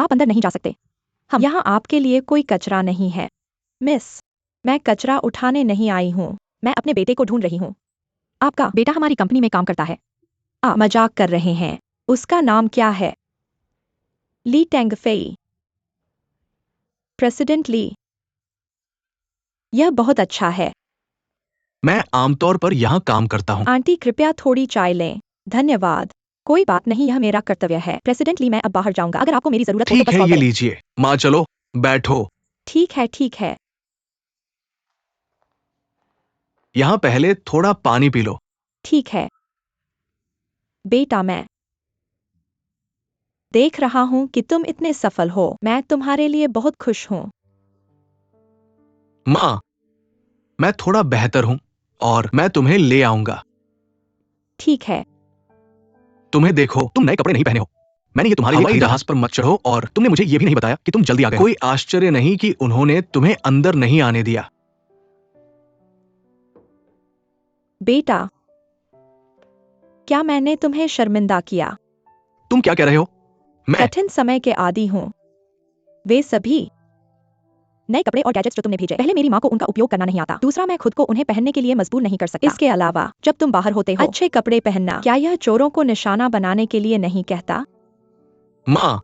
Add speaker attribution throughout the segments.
Speaker 1: आप अंदर नहीं जा सकते। हम यहाँ आपके लिए कोई कचरा नहीं है। मिस, मैं कचरा उठाने नहीं आई हूँ। मैं अपने बेटे को ढूंढ रही हूँ। आपका बेटा हमारी कंपनी में काम करता है। आप मजाक कर रहे हैं। उसका नाम क्या है? ली टेंगफेई। प्रेसिडेंट ली। यह बहुत अच्छा है।
Speaker 2: मैं आमतौर पर यहाँ काम करता हूँ।
Speaker 1: आंटी कृपया थोड़ी चाय लें। धन्यवाद। कोई बात नहीं, यह मेरा कर्तव्य है। प्रेसिडेंट ली, मैं अब बाहर जाऊंगा। अगर आपको मेरी जरूरत हो तो
Speaker 2: ठीक
Speaker 1: बस
Speaker 2: है,
Speaker 1: कॉल
Speaker 2: ये
Speaker 1: करें।
Speaker 2: लीजिए। माँ चलो, बैठो।
Speaker 1: ठीक है ठीक है।
Speaker 2: यहाँ पहले थोड़ा पानी पी लो।
Speaker 1: ठीक है बेटा, मैं देख रहा हूँ कि तुम इतने सफल हो। मैं तुम्हारे लिए बहुत खुश हूँ।
Speaker 2: माँ, मैं थोड़ा बेहतर हूँ और मैं तुम्हें ले आऊंगा।
Speaker 1: ठीक है।
Speaker 2: तुम्हें देखो, तुम नए कपड़े नहीं पहने हो। मैंने ये तुम्हारे लिए हवाई जहाज पर मत चढ़ो और तुमने मुझे ये भी नहीं बताया कि तुम जल्दी आ गए हो। कोई आश्चर्य नहीं कि उन्होंने तुम्हें अंदर नहीं आने दिया।
Speaker 1: बेटा, क्या मैंने तुम्हें शर्मिंदा किया?
Speaker 2: तुम क्या कह रहे हो? मैं
Speaker 1: कठिन समय के आदी हूँ। वे सभी नए कपड़े और गैजेट्स जो तुमने भेजे, पहले मेरी माँ को उनका उपयोग करना नहीं आता। दूसरा, मैं खुद को उन्हें पहनने के लिए मजबूर नहीं कर सकता। इसके अलावा जब तुम बाहर होते हो, अच्छे कपड़े पहनना क्या यह चोरों को निशाना बनाने के लिए नहीं कहता?
Speaker 2: माँ,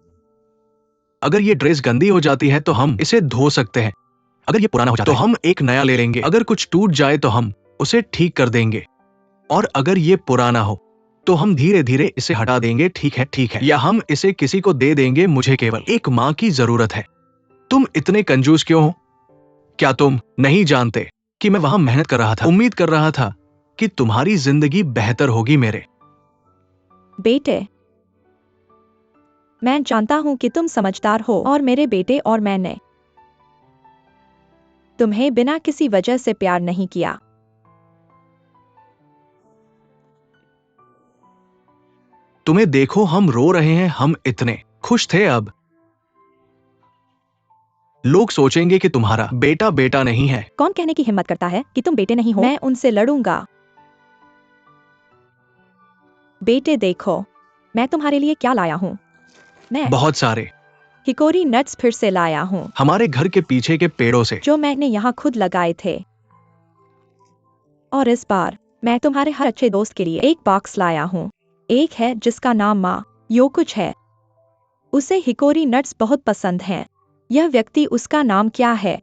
Speaker 2: अगर ये ड्रेस गंदी हो जाती है तो हम इसे धो सकते हैं। अगर ये पुराना हो जाता है तो हम एक नया ले लेंगे। अगर कुछ टूट जाए तो हम उसे ठीक कर देंगे। और अगर ये पुराना हो तो हम धीरे धीरे इसे हटा देंगे। ठीक है, ठीक है। या हम इसे किसी को दे देंगे। मुझे केवल एक माँ की जरूरत है। तुम इतने कंजूस क्यों हो? क्या तुम नहीं जानते कि मैं वहां मेहनत कर रहा था, उम्मीद कर रहा था कि तुम्हारी जिंदगी बेहतर होगी मेरे।
Speaker 1: बेटे, मैं जानता हूँ कि तुम समझदार हो और मेरे बेटे और मैंने तुम्हें बिना किसी वजह से प्यार नहीं किया।
Speaker 2: तुम्हें देखो, हम रो रहे हैं। हम इतने खुश थे। अब लोग सोचेंगे कि तुम्हारा बेटा बेटा नहीं है।
Speaker 1: कौन कहने की हिम्मत करता है कि तुम बेटे नहीं हो? मैं उनसे लड़ूंगा। बेटे देखो, मैं तुम्हारे लिए क्या लाया हूँ। मैं
Speaker 2: बहुत सारे
Speaker 1: हिकोरी नट्स फिर से लाया हूँ,
Speaker 2: हमारे घर के पीछे के पेड़ों से।
Speaker 1: जो मैंने यहाँ खुद लगाए थे। और इस बार मैं तुम्हारे हर अच्छे दोस्त के लिए एक बॉक्स लाया हूँ। एक है जिसका नाम माँ योकुच है। उसे हिकोरी नट्स बहुत पसंद हैं। यह व्यक्ति, उसका नाम क्या है?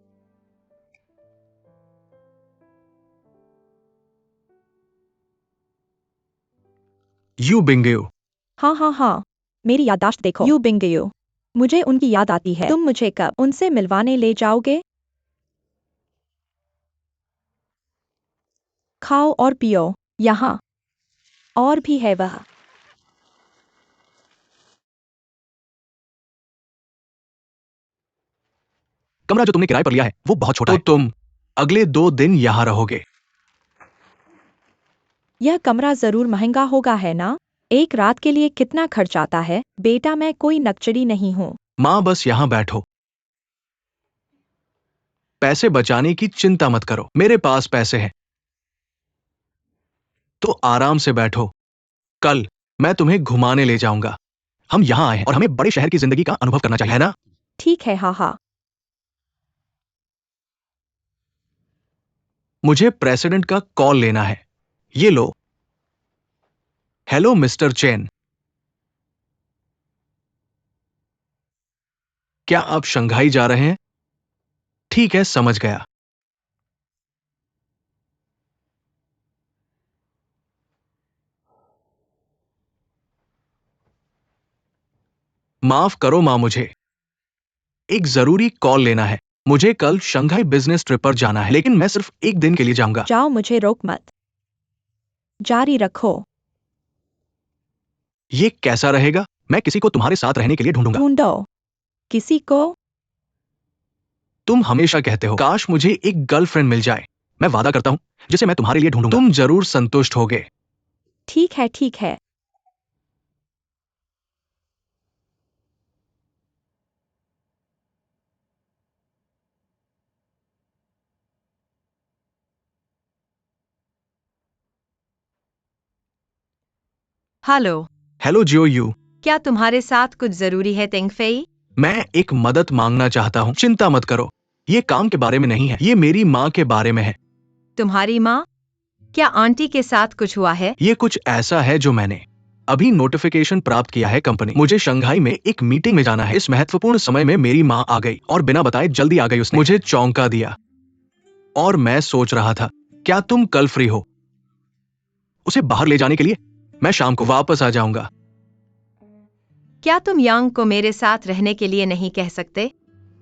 Speaker 2: यू बिंगेयू।
Speaker 1: हाँ हाँ हाँ, मेरी याददाश्त देखो। यू बिंगयू। मुझे उनकी याद आती है। तुम मुझे कब उनसे मिलवाने ले जाओगे? खाओ और पियो। यहाँ और भी है वह।
Speaker 2: कमरा जो तुमने किराए पर लिया है वो बहुत छोटा है। तो तुम अगले 2 दिन यहाँ रहोगे।
Speaker 1: यह कमरा जरूर महंगा होगा, है ना? एक रात के लिए कितना खर्च आता है? बेटा, मैं कोई नकचरी नहीं हूँ।
Speaker 2: माँ, बस यहाँ बैठो। पैसे बचाने की चिंता मत करो। मेरे पास पैसे हैं। तो आराम से बैठो। कल मैं तुम्हें घुमाने ले जाऊंगा। हम यहाँ आए हैं और हमें बड़े शहर की जिंदगी का अनुभव करना चाहिए, है ना?
Speaker 1: ठीक है, हाँ हाँ।
Speaker 2: मुझे प्रेसिडेंट का कॉल लेना है। ये लो। हेलो मिस्टर चेन, क्या आप शंघाई जा रहे हैं? ठीक है, समझ गया। माफ करो माँ, मुझे एक जरूरी कॉल लेना है। मुझे कल शंघाई बिजनेस ट्रिप पर जाना है, लेकिन मैं सिर्फ एक दिन के लिए जाऊंगा।
Speaker 1: जाओ, मुझे रोक मत। जारी रखो।
Speaker 2: ये कैसा रहेगा? मैं किसी को तुम्हारे साथ रहने के लिए ढूंढूंगा।
Speaker 1: ढूंढो किसी को।
Speaker 2: तुम हमेशा कहते हो काश मुझे एक गर्लफ्रेंड मिल जाए। मैं वादा करता हूं जिसे मैं तुम्हारे लिए ढूंढूंगा। तुम जरूर संतुष्ट होगे।
Speaker 1: ठीक है ठीक है।
Speaker 3: हेलो।
Speaker 2: Hello Jio you.
Speaker 3: क्या तुम्हारे साथ कुछ जरूरी है तेंगफेई?
Speaker 2: मैं एक मदद मांगना चाहता हूँ। चिंता मत करो, ये काम के बारे में नहीं है, ये मेरी माँ के बारे में है।
Speaker 3: तुम्हारी माँ? क्या आंटी के साथ कुछ हुआ है?
Speaker 2: ये कुछ ऐसा है जो मैंने अभी नोटिफिकेशन प्राप्त किया है कंपनी। मुझे शंघाई में एक मीटिंग में जाना है। इस महत्वपूर्ण समय में मेरी माँ आ गई और बिना बताए जल्दी आ गई। उसने मुझे चौंका दिया और मैं सोच रहा था, क्या तुम कल फ्री हो उसे बाहर ले जाने के लिए? मैं शाम को वापस आ जाऊंगा।
Speaker 3: क्या तुम यांग को मेरे साथ रहने के लिए नहीं कह सकते?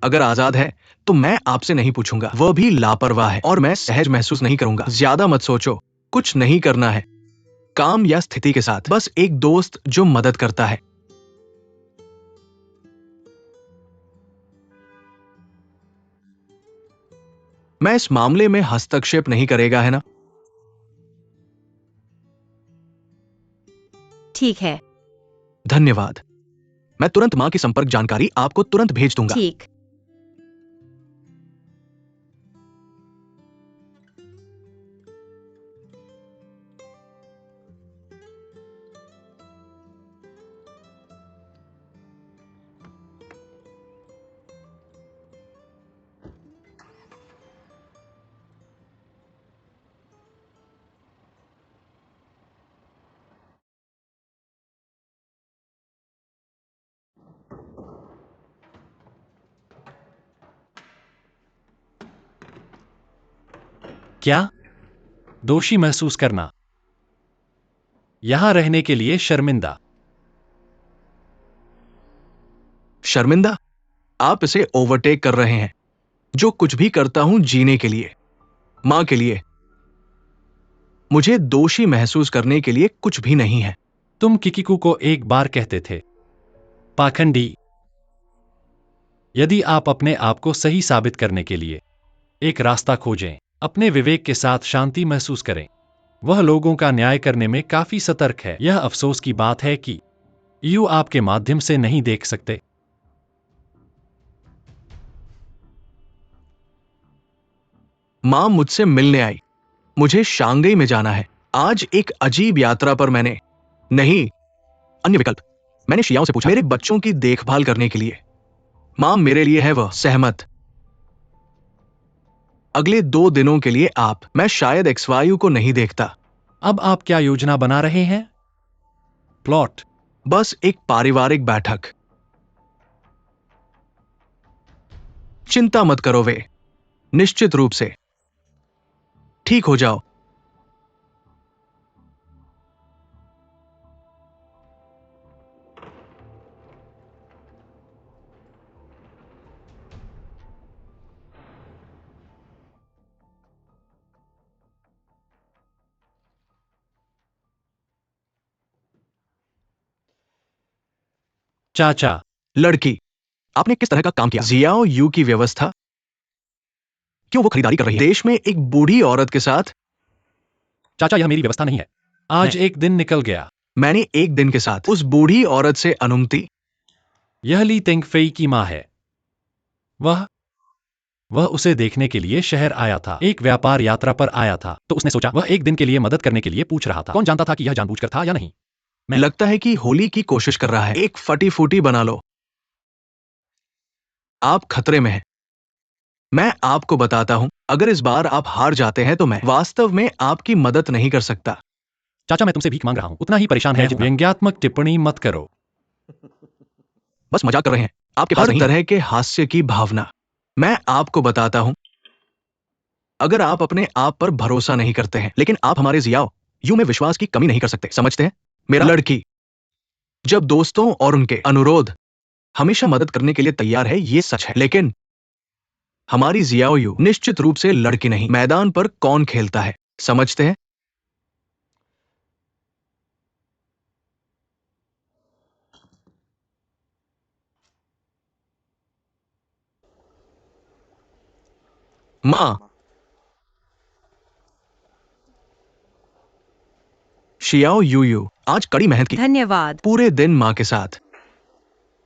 Speaker 2: अगर आजाद है तो मैं आपसे नहीं पूछूंगा। वह भी लापरवाह है और मैं सहज महसूस नहीं करूंगा। ज्यादा मत सोचो, कुछ नहीं करना है काम या स्थिति के साथ, बस एक दोस्त जो मदद करता है। मैं इस मामले में हस्तक्षेप नहीं करेगा, है ना?
Speaker 3: ठीक है।
Speaker 2: धन्यवाद। मैं तुरंत मां की संपर्क जानकारी आपको तुरंत भेज दूंगा।
Speaker 3: ठीक।
Speaker 4: क्या? दोषी महसूस करना। यहां रहने के लिए शर्मिंदा।
Speaker 2: शर्मिंदा? आप इसे ओवरटेक कर रहे हैं। जो कुछ भी करता हूं जीने के लिए, मां के लिए। मुझे दोषी महसूस करने के लिए कुछ भी नहीं है।
Speaker 4: तुम किकिकू को एक बार कहते थे पाखंडी। यदि आप अपने आप को सही साबित करने के लिए एक रास्ता खोजें, अपने विवेक के साथ शांति महसूस करें। वह लोगों का न्याय करने में काफी सतर्क है। यह अफसोस की बात है कि यू आपके माध्यम से नहीं देख सकते।
Speaker 2: मां मुझसे मिलने आई। मुझे शांघाई में जाना है आज, एक अजीब यात्रा पर। मैंने नहीं अन्य विकल्प। मैंने शियाओं से पूछा मेरे बच्चों की देखभाल करने के लिए। मां मेरे लिए है वह सहमत। अगले 2 दिनों के लिए मैं शायद एक्सवायु को नहीं देखता।
Speaker 4: अब आप क्या योजना बना रहे हैं? प्लॉट?
Speaker 2: बस एक पारिवारिक बैठक। चिंता मत करो, वे निश्चित रूप से ठीक हो जाओ।
Speaker 4: चाचा।
Speaker 2: लड़की, आपने किस तरह का काम किया? जियाओ यू की व्यवस्था। क्यों वो खरीदारी कर रही है देश में एक बूढ़ी औरत के साथ?
Speaker 4: चाचा, यह मेरी व्यवस्था नहीं है। आज एक दिन निकल गया।
Speaker 2: मैंने एक दिन के साथ उस बूढ़ी औरत से अनुमति।
Speaker 4: यह ली तेंगफेई की मां है। वह उसे देखने के लिए शहर आया था। एक व्यापार यात्रा पर आया था, तो उसने सोचा वह एक दिन के लिए मदद करने के लिए पूछ रहा था। कौन जानता था कि यह जानबूझकर था या नहीं।
Speaker 2: लगता है कि होली की कोशिश कर रहा है। एक फटी फूटी बना लो। आप खतरे में हैं। मैं आपको बताता हूं, अगर इस बार आप हार जाते हैं तो मैं वास्तव में आपकी मदद नहीं कर सकता।
Speaker 4: चाचा, मैं तुमसे भीख मांग रहा हूं, उतना ही परेशान है जितना। व्यंग्यात्मक टिप्पणी मत करो।
Speaker 2: बस मजाक कर रहे हैं। आपके पास हर तरह के हास्य की भावना। मैं आपको बताता हूं, अगर आप अपने आप पर भरोसा नहीं करते हैं, लेकिन आप हमारे जियाओ यू में विश्वास की कमी नहीं कर सकते, समझते हैं? मेरा लड़की जब दोस्तों और उनके अनुरोध हमेशा मदद करने के लिए तैयार है, ये सच है। लेकिन हमारी जियाओ यू निश्चित रूप से लड़की नहीं। मैदान पर कौन खेलता है, समझते हैं? मां, शियाओ यू आज कड़ी मेहनत की।
Speaker 3: धन्यवाद।
Speaker 2: पूरे दिन मां के साथ।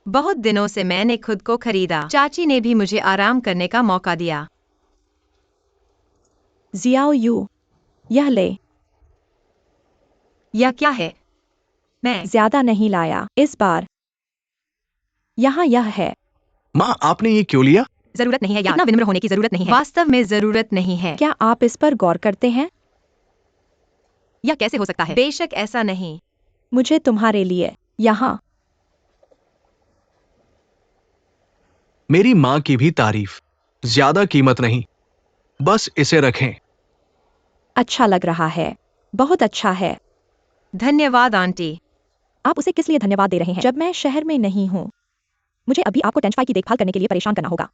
Speaker 3: बहुत दिनों से मैंने खुद को खरीदा। चाची ने भी मुझे आराम करने का मौका दिया।
Speaker 1: जियाओ यू, यह ले।
Speaker 3: यह क्या है? मैं
Speaker 1: ज्यादा नहीं लाया इस बार। यहाँ यह है।
Speaker 2: माँ, आपने ये क्यों लिया?
Speaker 1: जरूरत नहीं है यार, इतना विनम्र होने की जरूरत नहीं है।
Speaker 3: वास्तव में जरूरत नहीं है।
Speaker 1: क्या आप इस पर गौर करते हैं?
Speaker 3: या कैसे हो सकता है? बेशक ऐसा नहीं।
Speaker 1: मुझे तुम्हारे लिए यहाँ
Speaker 2: मेरी माँ की भी तारीफ। ज्यादा कीमत नहीं, बस इसे रखें।
Speaker 1: अच्छा लग रहा है, बहुत अच्छा है।
Speaker 3: धन्यवाद आंटी।
Speaker 1: आप उसे किस लिए धन्यवाद दे रहे हैं जब मैं शहर में नहीं हूँ? मुझे अभी आपको टेंचफाई की देखभाल करने के लिए परेशान करना होगा।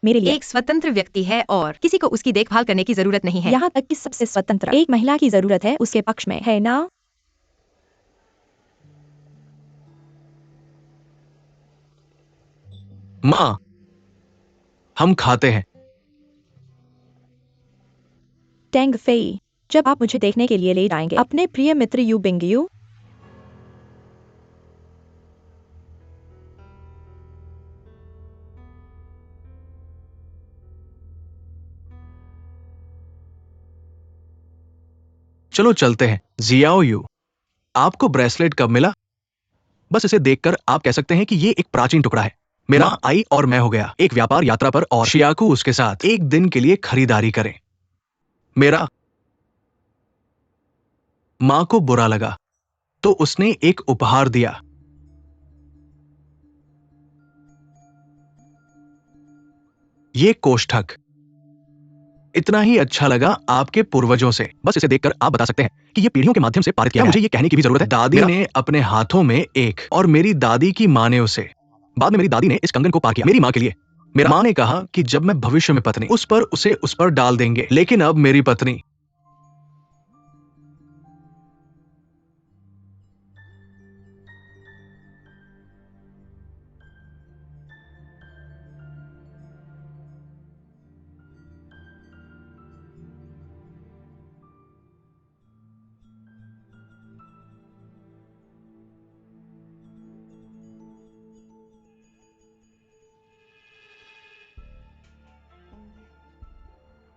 Speaker 1: मेरे लिए
Speaker 3: एक स्वतंत्र व्यक्ति है और किसी को उसकी देखभाल करने की जरूरत नहीं है।
Speaker 1: यहाँ तक कि सबसे स्वतंत्र एक महिला की जरूरत है उसके पक्ष में, है ना?
Speaker 2: माँ, हम खाते हैं।
Speaker 1: टेंग फेई, जब आप मुझे देखने के लिए ले जाएंगे अपने प्रिय मित्र यू बिंगयू?
Speaker 2: चलो चलते हैं। जियाओ यू, आपको ब्रेसलेट कब मिला? बस इसे देखकर आप कह सकते हैं कि ये एक प्राचीन टुकड़ा है। मेरा माँ आई और मैं हो गया एक व्यापार यात्रा पर और शियाकू उसके साथ एक दिन के लिए खरीदारी करें। मेरा माँ को बुरा लगा तो उसने एक उपहार दिया। ये कोष्ठक इतना ही अच्छा लगा आपके पूर्वजों से। बस इसे देखकर आप बता सकते हैं कि ये पीढ़ियों के माध्यम से पारित किया गया है। मुझे ये कहने की भी जरूरत है, दादी ने अपने हाथों में एक और मेरी दादी की माँ ने उसे। बाद में मेरी दादी ने इस कंगन को पार किया मेरी माँ के लिए। मेरा माँ ने कहा कि जब मैं भविष्य में पत्नी उस पर डाल देंगे, लेकिन अब मेरी पत्नी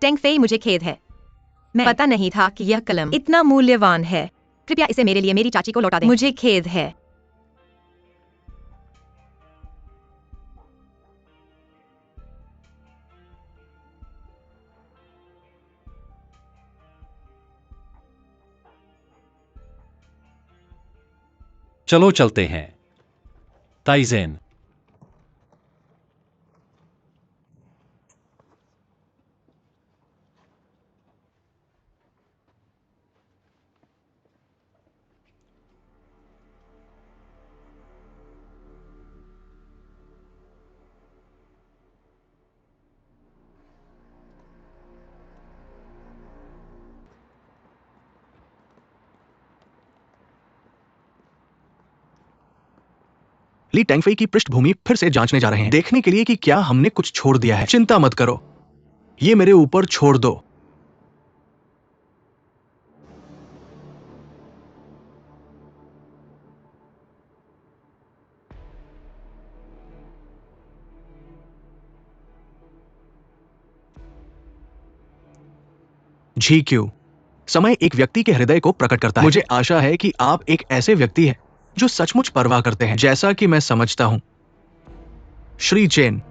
Speaker 3: टेंग फेई, मुझे खेद है। मैं पता नहीं था कि यह कलम इतना मूल्यवान है।
Speaker 1: कृपया इसे मेरे लिए मेरी चाची को लौटा दें।
Speaker 3: मुझे खेद है।
Speaker 4: चलो चलते हैं। ताइजेन।
Speaker 2: ली टेंगफेई की पृष्ठभूमि फिर से जांचने जा रहे हैं, देखने के लिए कि क्या हमने कुछ छोड़ दिया है। चिंता मत करो, ये मेरे ऊपर छोड़ दो। जी क्यों? समय एक व्यक्ति के हृदय को प्रकट करता है। मुझे आशा है कि आप एक ऐसे व्यक्ति हैं जो सचमुच परवाह करते हैं, जैसा कि मैं समझता हूं। श्री चेन।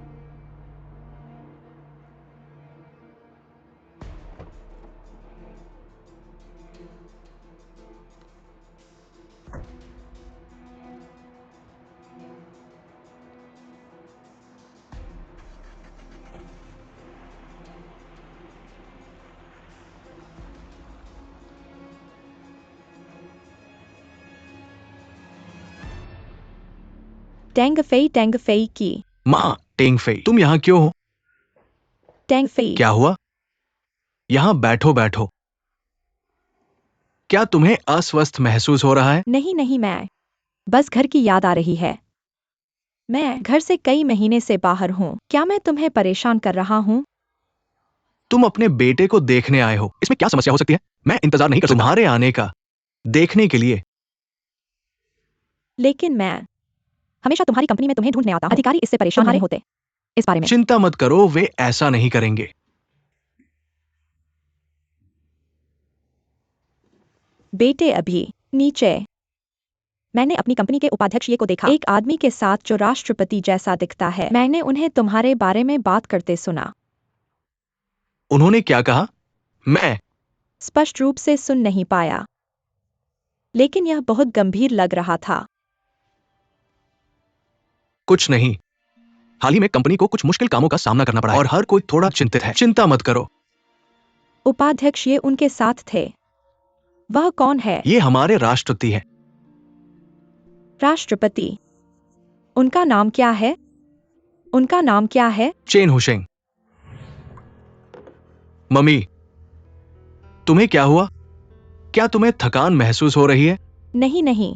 Speaker 1: टेंग फेई की।
Speaker 2: माँ टेंगफेई, तुम यहां क्यों हो?
Speaker 1: टेंग फेई,
Speaker 2: क्या हुआ? यहां बैठो बैठो। क्या तुम्हें अस्वस्थ महसूस हो रहा है?
Speaker 1: नहीं नहीं, मैं बस घर की याद आ रही है। मैं घर से कई महीने से बाहर हूँ। क्या मैं तुम्हें परेशान कर रहा हूँ?
Speaker 2: तुम अपने बेटे को देखने आए हो, इसमें क्या समस्या हो सकती है? मैं इंतजार नहीं कर सकता तुम्हारे आने का, देखने के लिए।
Speaker 1: लेकिन मैं हमेशा तुम्हारी कंपनी में तुम्हें ढूंढने आता हूँ। अधिकारी इससे परेशान नहीं होते इस बारे में।
Speaker 2: चिंता मत करो, वे ऐसा नहीं करेंगे।
Speaker 1: बेटे अभी नीचे मैंने अपनी कंपनी के उपाध्यक्ष को देखा, एक आदमी के साथ जो राष्ट्रपति जैसा दिखता है। मैंने उन्हें तुम्हारे बारे में बात करते सुना।
Speaker 2: उन्होंने क्या कहा? मैं
Speaker 1: स्पष्ट रूप से सुन नहीं पाया, लेकिन यह बहुत गंभीर लग रहा था।
Speaker 2: कुछ नहीं। हाल ही में कंपनी को कुछ मुश्किल कामों का सामना करना पड़ा है और हर कोई थोड़ा चिंतित है। चिंता मत करो।
Speaker 1: उपाध्यक्ष ये उनके साथ थे। वह कौन है?
Speaker 2: ये हमारे राष्ट्रपति है।
Speaker 1: राष्ट्रपति? उनका नाम क्या है? उनका नाम क्या है?
Speaker 2: चेन हुसैन। मम्मी, तुम्हें क्या हुआ? क्या तुम्हें थकान महसूस हो रही है?
Speaker 1: नहीं नहीं,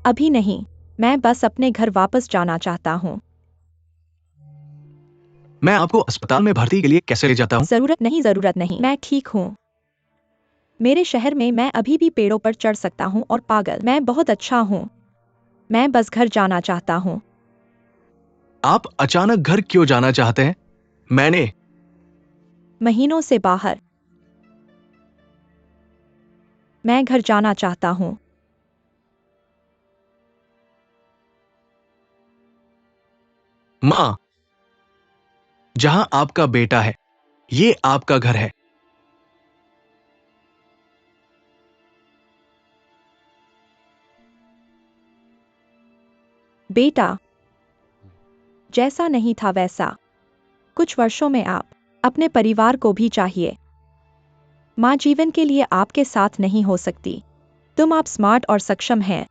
Speaker 1: अभी नहीं। मैं बस अपने घर वापस जाना चाहता हूँ।
Speaker 2: मैं आपको अस्पताल में भर्ती के लिए कैसे ले जाता हूँ?
Speaker 1: जरूरत नहीं, मैं ठीक हूँ। मेरे शहर में मैं अभी भी पेड़ों पर चढ़ सकता हूँ और पागल, मैं बहुत अच्छा हूँ। मैं बस घर जाना चाहता हूँ।
Speaker 2: आप अचानक घर क्यों जाना चाहते हैं? मैंने
Speaker 1: महीनों से बाहर। मैं घर जाना चाहता हूँ।
Speaker 2: माँ, जहां आपका बेटा है, ये आपका घर है।
Speaker 1: बेटा जैसा नहीं था वैसा। कुछ वर्षों में आप अपने परिवार को भी चाहिए। माँ जीवन के लिए आपके साथ नहीं हो सकती। आप स्मार्ट और सक्षम हैं।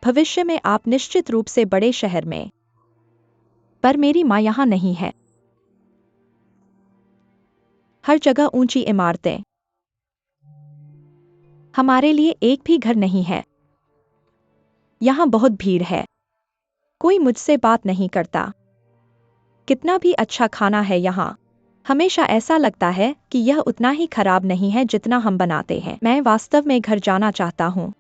Speaker 1: भविष्य में आप निश्चित रूप से बड़े शहर में। पर मेरी माँ यहाँ नहीं है। हर जगह ऊंची इमारतें। हमारे लिए एक भी घर नहीं है। यहाँ बहुत भीड़ है। कोई मुझसे बात नहीं करता। कितना भी अच्छा खाना है यहाँ, हमेशा ऐसा लगता है कि यह उतना ही खराब नहीं है जितना हम बनाते हैं। मैं वास्तव में घर जाना चाहता हूँ।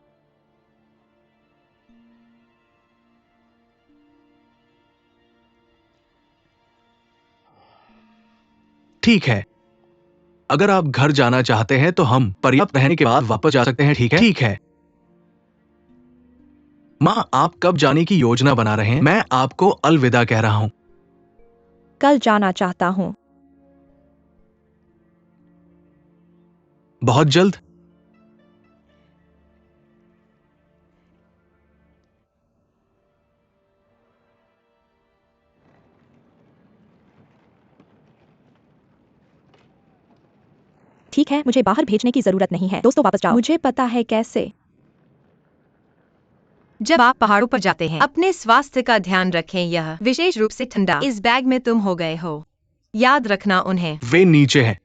Speaker 2: ठीक है, अगर आप घर जाना चाहते हैं तो हम पर्याप्त रहने के बाद वापस जा सकते हैं। ठीक है? ठीक है। माँ, आप कब जाने की योजना बना रहे हैं? मैं आपको अलविदा कह रहा हूँ।
Speaker 1: कल जाना चाहता हूँ।
Speaker 2: बहुत जल्द।
Speaker 1: ठीक है, मुझे बाहर भेजने की जरूरत नहीं है। दोस्तों वापस जाओ। मुझे पता है कैसे।
Speaker 3: जब आप पहाड़ों पर जाते हैं, अपने स्वास्थ्य का ध्यान रखें, यह विशेष रूप से ठंडा। इस बैग में तुम हो गए हो। याद रखना उन्हें।
Speaker 2: वे नीचे हैं।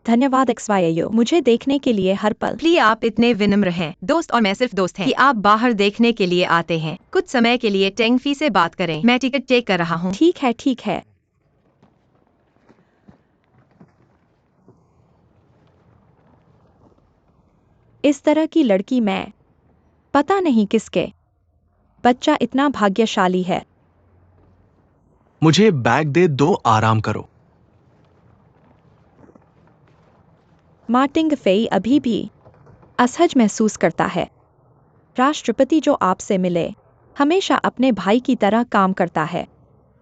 Speaker 1: धन्यवाद XYU, मुझे देखने के लिए हर पल।
Speaker 3: प्लीज आप इतने विनम्र हैं। दोस्त और मैं सिर्फ दोस्त हैं कि आप बाहर देखने के लिए आते हैं। कुछ समय के लिए टेंगफी से बात करें। मैं टिकट चेक कर रहा हूँ।
Speaker 1: ठीक है, ठीक है। इस तरह की लड़की मैं पता नहीं किसके। बच्चा इतना भाग्यशाली है।
Speaker 2: मुझे बैग दे दो, आराम करो।
Speaker 1: मार्टिन फेई अभी भी असहज महसूस करता है। राष्ट्रपति जो आपसे मिले हमेशा अपने भाई की तरह काम करता है,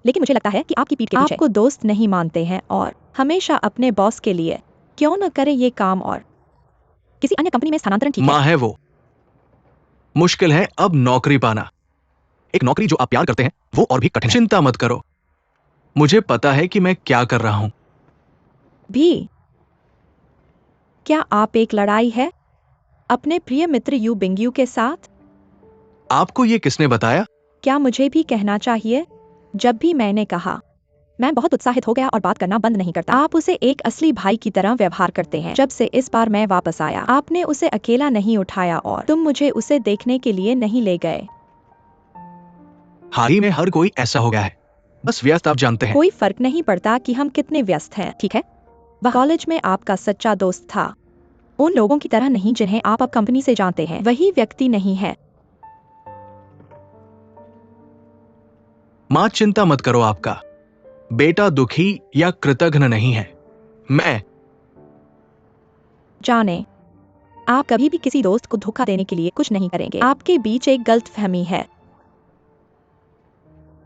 Speaker 1: लेकिन मुझे लगता है कि आपकी पीठ के पीछे आपको दोस्त नहीं मानते हैं और हमेशा अपने बॉस के लिए क्यों न करे ये काम और किसी अन्य कंपनी में स्थानांतरण। ठीक है।
Speaker 2: माँ है वो। मुश्किल है अब नौकरी पाना। एक नौकरी जो आप प्यार करते हैं वो और भी कठिन है। चिंता मत करो, मुझे पता है कि मैं क्या कर रहा हूं।
Speaker 1: भी क्या आप एक लड़ाई है अपने प्रिय मित्र यू बिंगयू के साथ?
Speaker 2: आपको ये किसने बताया?
Speaker 1: क्या मुझे भी कहना चाहिए? जब भी मैंने कहा, मैं बहुत उत्साहित हो गया और बात करना बंद नहीं करता। आप उसे एक असली भाई की तरह व्यवहार करते हैं। जब से इस बार मैं वापस आया, आपने उसे अकेला नहीं उठाया और तुम मुझे उसे देखने के लिए नहीं ले गए।
Speaker 2: हाल ही में हर कोई ऐसा हो गया है, बस व्यस्त, आप जानते हैं।
Speaker 1: कोई फर्क नहीं पड़ता कि हम कितने व्यस्त हैं, ठीक है? वह कॉलेज में आपका सच्चा दोस्त था। उन लोगों की तरह नहीं जिन्हें आप अब कंपनी से जानते हैं। वही व्यक्ति नहीं है।
Speaker 2: माँ, चिंता मत करो, आपका बेटा दुखी या कृतघ्न नहीं है। मैं
Speaker 1: जाने आप कभी भी किसी दोस्त को धोखा देने के लिए कुछ नहीं करेंगे। आपके बीच एक गलतफहमी है।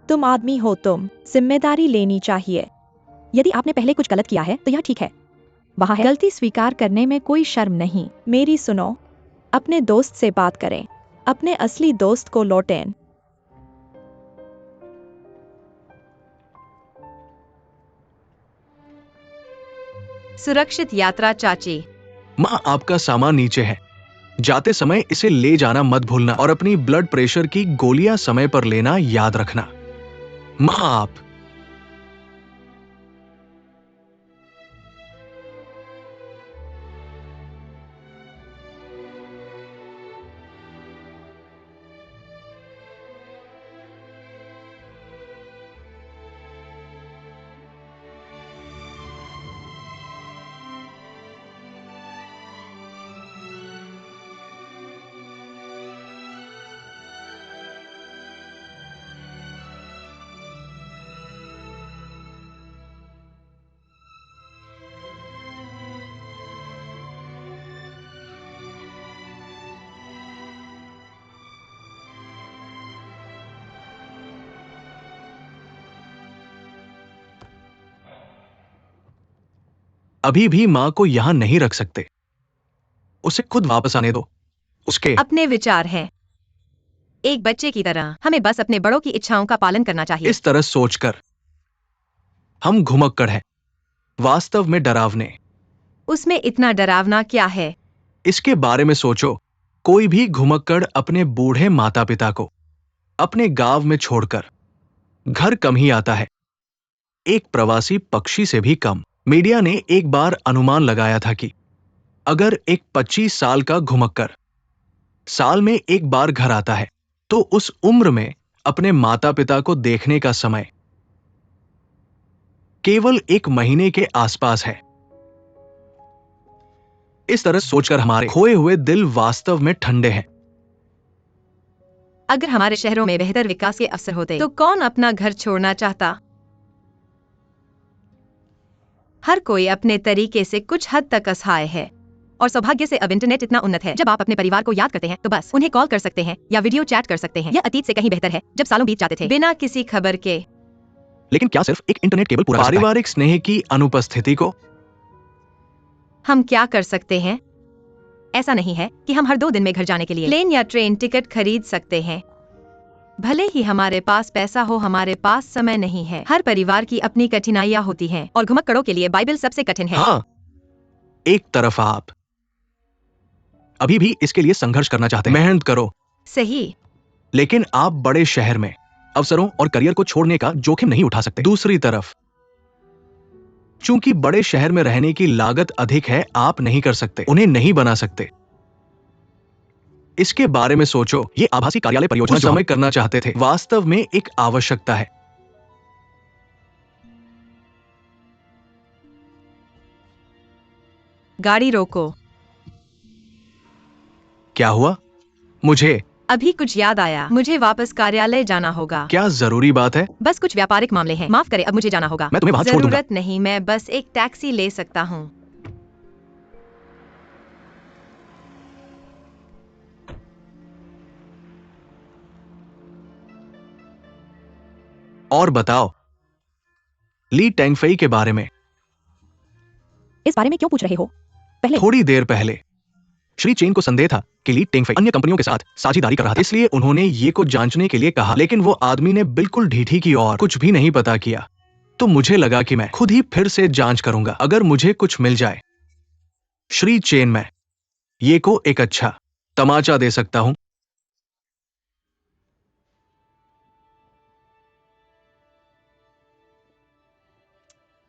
Speaker 1: तुम आदमी हो, तुम जिम्मेदारी लेनी चाहिए। यदि आपने पहले कुछ गलत किया है तो यह ठीक है, वहाँ है। गलती स्वीकार करने में कोई शर्म नहीं। मेरी सुनो, अपने दोस्त से बात करें, अपने असली दोस्त को लौटें।
Speaker 3: सुरक्षित यात्रा चाची।
Speaker 2: माँ, आपका सामान नीचे है। जाते समय इसे ले जाना मत भूलना और अपनी ब्लड प्रेशर की गोलियां समय पर लेना याद रखना। माँ, आप अभी भी माँ को यहां नहीं रख सकते। उसे खुद वापस आने दो। उसके
Speaker 3: अपने विचार हैं। एक बच्चे की तरह हमें बस अपने बड़ों की इच्छाओं का पालन करना चाहिए।
Speaker 2: इस तरह सोचकर हम घुमक्कड़ हैं, वास्तव में डरावने।
Speaker 3: उसमें इतना डरावना क्या है?
Speaker 2: इसके बारे में सोचो। कोई भी घुमक्कड़ अपने बूढ़े माता पिता को अपने गांव में छोड़कर घर कम ही आता है, एक प्रवासी पक्षी से भी कम। मीडिया ने एक बार अनुमान लगाया था कि अगर एक 25 साल का घुमक्कड़ साल में एक बार घर आता है तो उस उम्र में अपने माता पिता को देखने का समय केवल 1 महीने के आसपास है। इस तरह सोचकर हमारे खोए हुए दिल वास्तव में ठंडे हैं।
Speaker 3: अगर हमारे शहरों में बेहतर विकास के अवसर होते तो कौन अपना घर छोड़ना चाहता? हर कोई अपने तरीके से कुछ हद तक असहाय है, और सौभाग्य से अब इंटरनेट इतना उन्नत है, जब आप अपने परिवार को याद करते हैं तो बस उन्हें कॉल कर सकते हैं या वीडियो चैट कर सकते हैं। यह अतीत से कहीं बेहतर है, जब सालों बीत जाते थे बिना किसी खबर के।
Speaker 2: लेकिन क्या सिर्फ एक इंटरनेट केबल पूरा पारिवारिक स्नेह की अनुपस्थिति को?
Speaker 3: हम क्या कर सकते हैं? ऐसा नहीं है कि हम हर 2 दिन में घर जाने के लिए प्लेन या ट्रेन टिकट खरीद सकते हैं। भले ही हमारे पास पैसा हो, हमारे पास समय नहीं है। हर परिवार की अपनी कठिनाइयां होती हैं, और घुमक्कड़ों के लिए बाइबल सबसे कठिन है।
Speaker 2: हाँ, एक तरफ आप अभी भी इसके लिए संघर्ष करना चाहते हैं, मेहनत करो,
Speaker 3: सही,
Speaker 2: लेकिन आप बड़े शहर में अवसरों और करियर को छोड़ने का जोखिम नहीं उठा सकते। दूसरी तरफ, चूंकि बड़े शहर में रहने की लागत अधिक है, आप नहीं कर सकते, उन्हें नहीं बना सकते। इसके बारे में सोचो। ये आभासी कार्यालय परियोजना जो समय करना चाहते थे, वास्तव में एक आवश्यकता है।
Speaker 3: गाड़ी रोको।
Speaker 2: क्या हुआ? मुझे
Speaker 3: अभी कुछ याद आया, मुझे वापस कार्यालय जाना होगा।
Speaker 2: क्या जरूरी बात है?
Speaker 3: बस कुछ व्यापारिक मामले हैं। माफ करें, अब मुझे जाना होगा।
Speaker 2: मैं तुम्हें वहां छोड़ दूंगा।
Speaker 3: जरूरत नहीं, मैं बस एक टैक्सी ले सकता हूँ।
Speaker 2: और बताओ ली टेंगफेई के बारे में।
Speaker 1: इस बारे में क्यों पूछ रहे हो? पहले
Speaker 2: थोड़ी देर पहले श्री चेन को संदेह था कि ली टेंगफेई अन्य कंपनियों के साथ साझेदारी कर रहा था, इसलिए उन्होंने ये को जांचने के लिए कहा, लेकिन वो आदमी ने बिल्कुल ढीठी की और कुछ भी नहीं पता किया। तो मुझे लगा कि मैं खुद ही फिर से जांच करूंगा, अगर मुझे कुछ मिल जाए। श्री चेन, मैं ये को एक अच्छा तमाचा दे सकता हूं।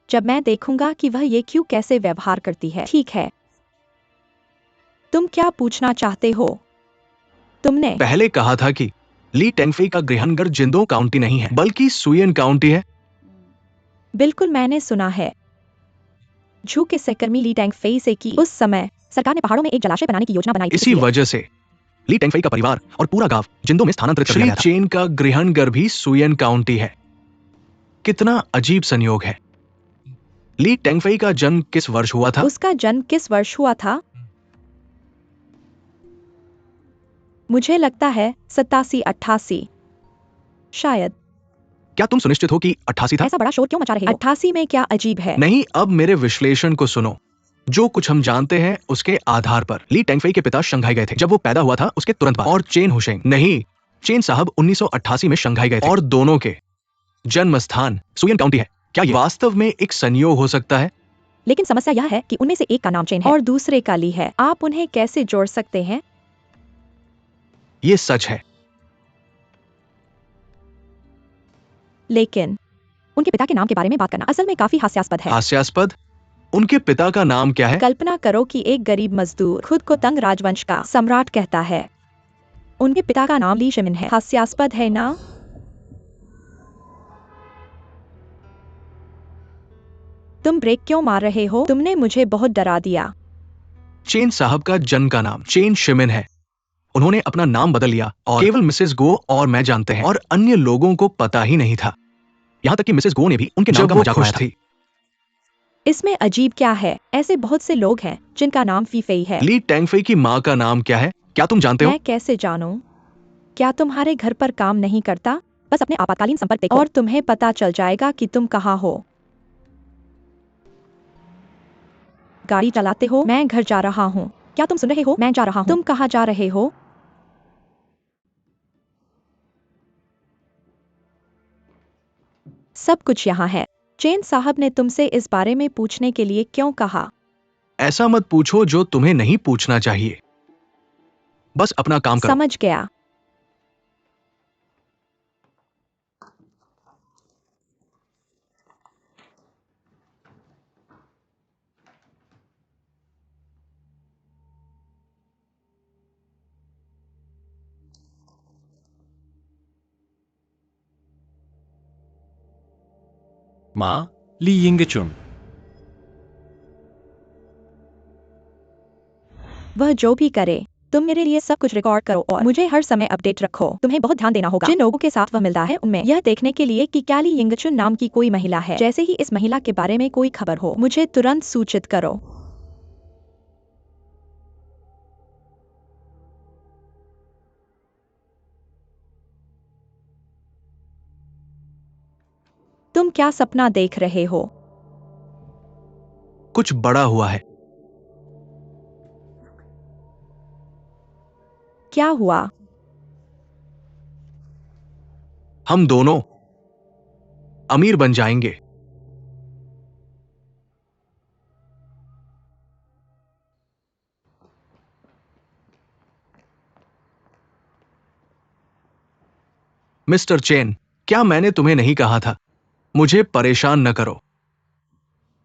Speaker 1: जब मैं देखूंगा कि वह ये क्यों कैसे व्यवहार करती है। ठीक है, तुम क्या पूछना चाहते हो? तुमने
Speaker 2: पहले कहा था कि ली टेंगफेई का गृहनगर जिंदो काउंटी नहीं है, बल्कि सुयन काउंटी है।
Speaker 1: बिल्कुल, मैंने सुना है। झू के सहकर्मी ली टेंगफेई से कि उस समय सरकार ने पहाड़ों में एक जलाशय बनाने की योजना बनाई थी।
Speaker 2: इसी वजह से ली टेंगफेई का परिवार और पूरा गांव जिंदो में स्थानांतरित कर दिया गया था। श्री चेन का गृहनगर भी सुयन काउंटी है। कितना अजीब संयोग है। ली टेंगफेई का जन्म किस वर्ष हुआ था?
Speaker 1: उसका जन्म किस वर्ष हुआ था? मुझे लगता है 87-88 शायद।
Speaker 2: क्या तुम सुनिश्चित हो कि 88 था?
Speaker 1: ऐसा बड़ा शोर क्यों मचा रहे हो? 88 में क्या अजीब है?
Speaker 2: नहीं, अब मेरे विश्लेषण को सुनो। जो कुछ हम जानते हैं उसके आधार पर ली टेंगफेई के पिता शंघाई गए थे जब वो पैदा हुआ था उसके तुरंत बाद, और चेन हुसैन नहीं, चेन साहब 1988 में शंघाई गए थे और दोनों के जन्म स्थान सुयन काउंटी है। क्या ये वास्तव में एक संयोग हो सकता है?
Speaker 1: लेकिन समस्या यह है कि उनमें से एक का नाम चेन है और दूसरे का ली है। आप उन्हें कैसे जोड़ सकते हैं?
Speaker 2: ये सच है।
Speaker 1: लेकिन उनके पिता के नाम के बारे में बात करना असल में काफी हास्यास्पद है।
Speaker 2: हास्यास्पद? उनके पिता का नाम क्या है?
Speaker 1: कल्पना करो कि एक गरीब मजदूर खुद को तंग राजवंश का सम्राट कहता है। उनके पिता का नाम ली शिमिन है। हास्यास्पद है ना? तुम ब्रेक क्यों मार रहे हो? तुमने मुझे बहुत डरा दिया।
Speaker 2: चेन साहब का जन्म का नाम चेन शिमिन है। उन्होंने अपना नाम बदल लिया और केवल मिसेस गो और मैं जानते हैं, और अन्य लोगों को पता ही नहीं था। यहाँ तक कि मिसेस गो ने भी उनके नाम का मजाक उड़ाया था।
Speaker 1: इसमें अजीब क्या है? ऐसे बहुत से लोग हैं जिनका नाम फीफेई है।
Speaker 2: ली टेंगफेई की माँ का नाम क्या है? क्या तुम जानते हो?
Speaker 1: मैं कैसे जानूं? क्या तुम्हारे घर पर काम नहीं करता? बस अपने आपातकालीन संपर्क देखो और तुम्हें पता चल जाएगा कि तुम कहाँ हो। गाड़ी चलाते हो? मैं घर जा रहा हूँ। क्या तुम सुन रहे हो? मैं जा रहा हूँ। तुम कहाँ जा रहे हो? सब कुछ यहाँ है। चेन साहब ने तुमसे इस बारे में पूछने के लिए क्यों कहा?
Speaker 2: ऐसा मत पूछो जो तुम्हें नहीं पूछना चाहिए। बस अपना काम करो।
Speaker 1: समझ गया।
Speaker 4: माँ ली यिंगचुन।
Speaker 1: वह जो भी करे, तुम मेरे लिए सब कुछ रिकॉर्ड करो और मुझे हर समय अपडेट रखो। तुम्हें बहुत ध्यान देना होगा जिन लोगों के साथ वह मिलता है उनमें यह देखने के लिए कि क्या ली यिंगचुन नाम की कोई महिला है। जैसे ही इस महिला के बारे में कोई खबर हो, मुझे तुरंत सूचित करो। तुम क्या सपना देख रहे हो?
Speaker 2: कुछ बड़ा हुआ है।
Speaker 1: क्या हुआ?
Speaker 2: हम दोनों अमीर बन जाएंगे। मिस्टर चेन, क्या मैंने तुम्हें नहीं कहा था? मुझे परेशान न करो।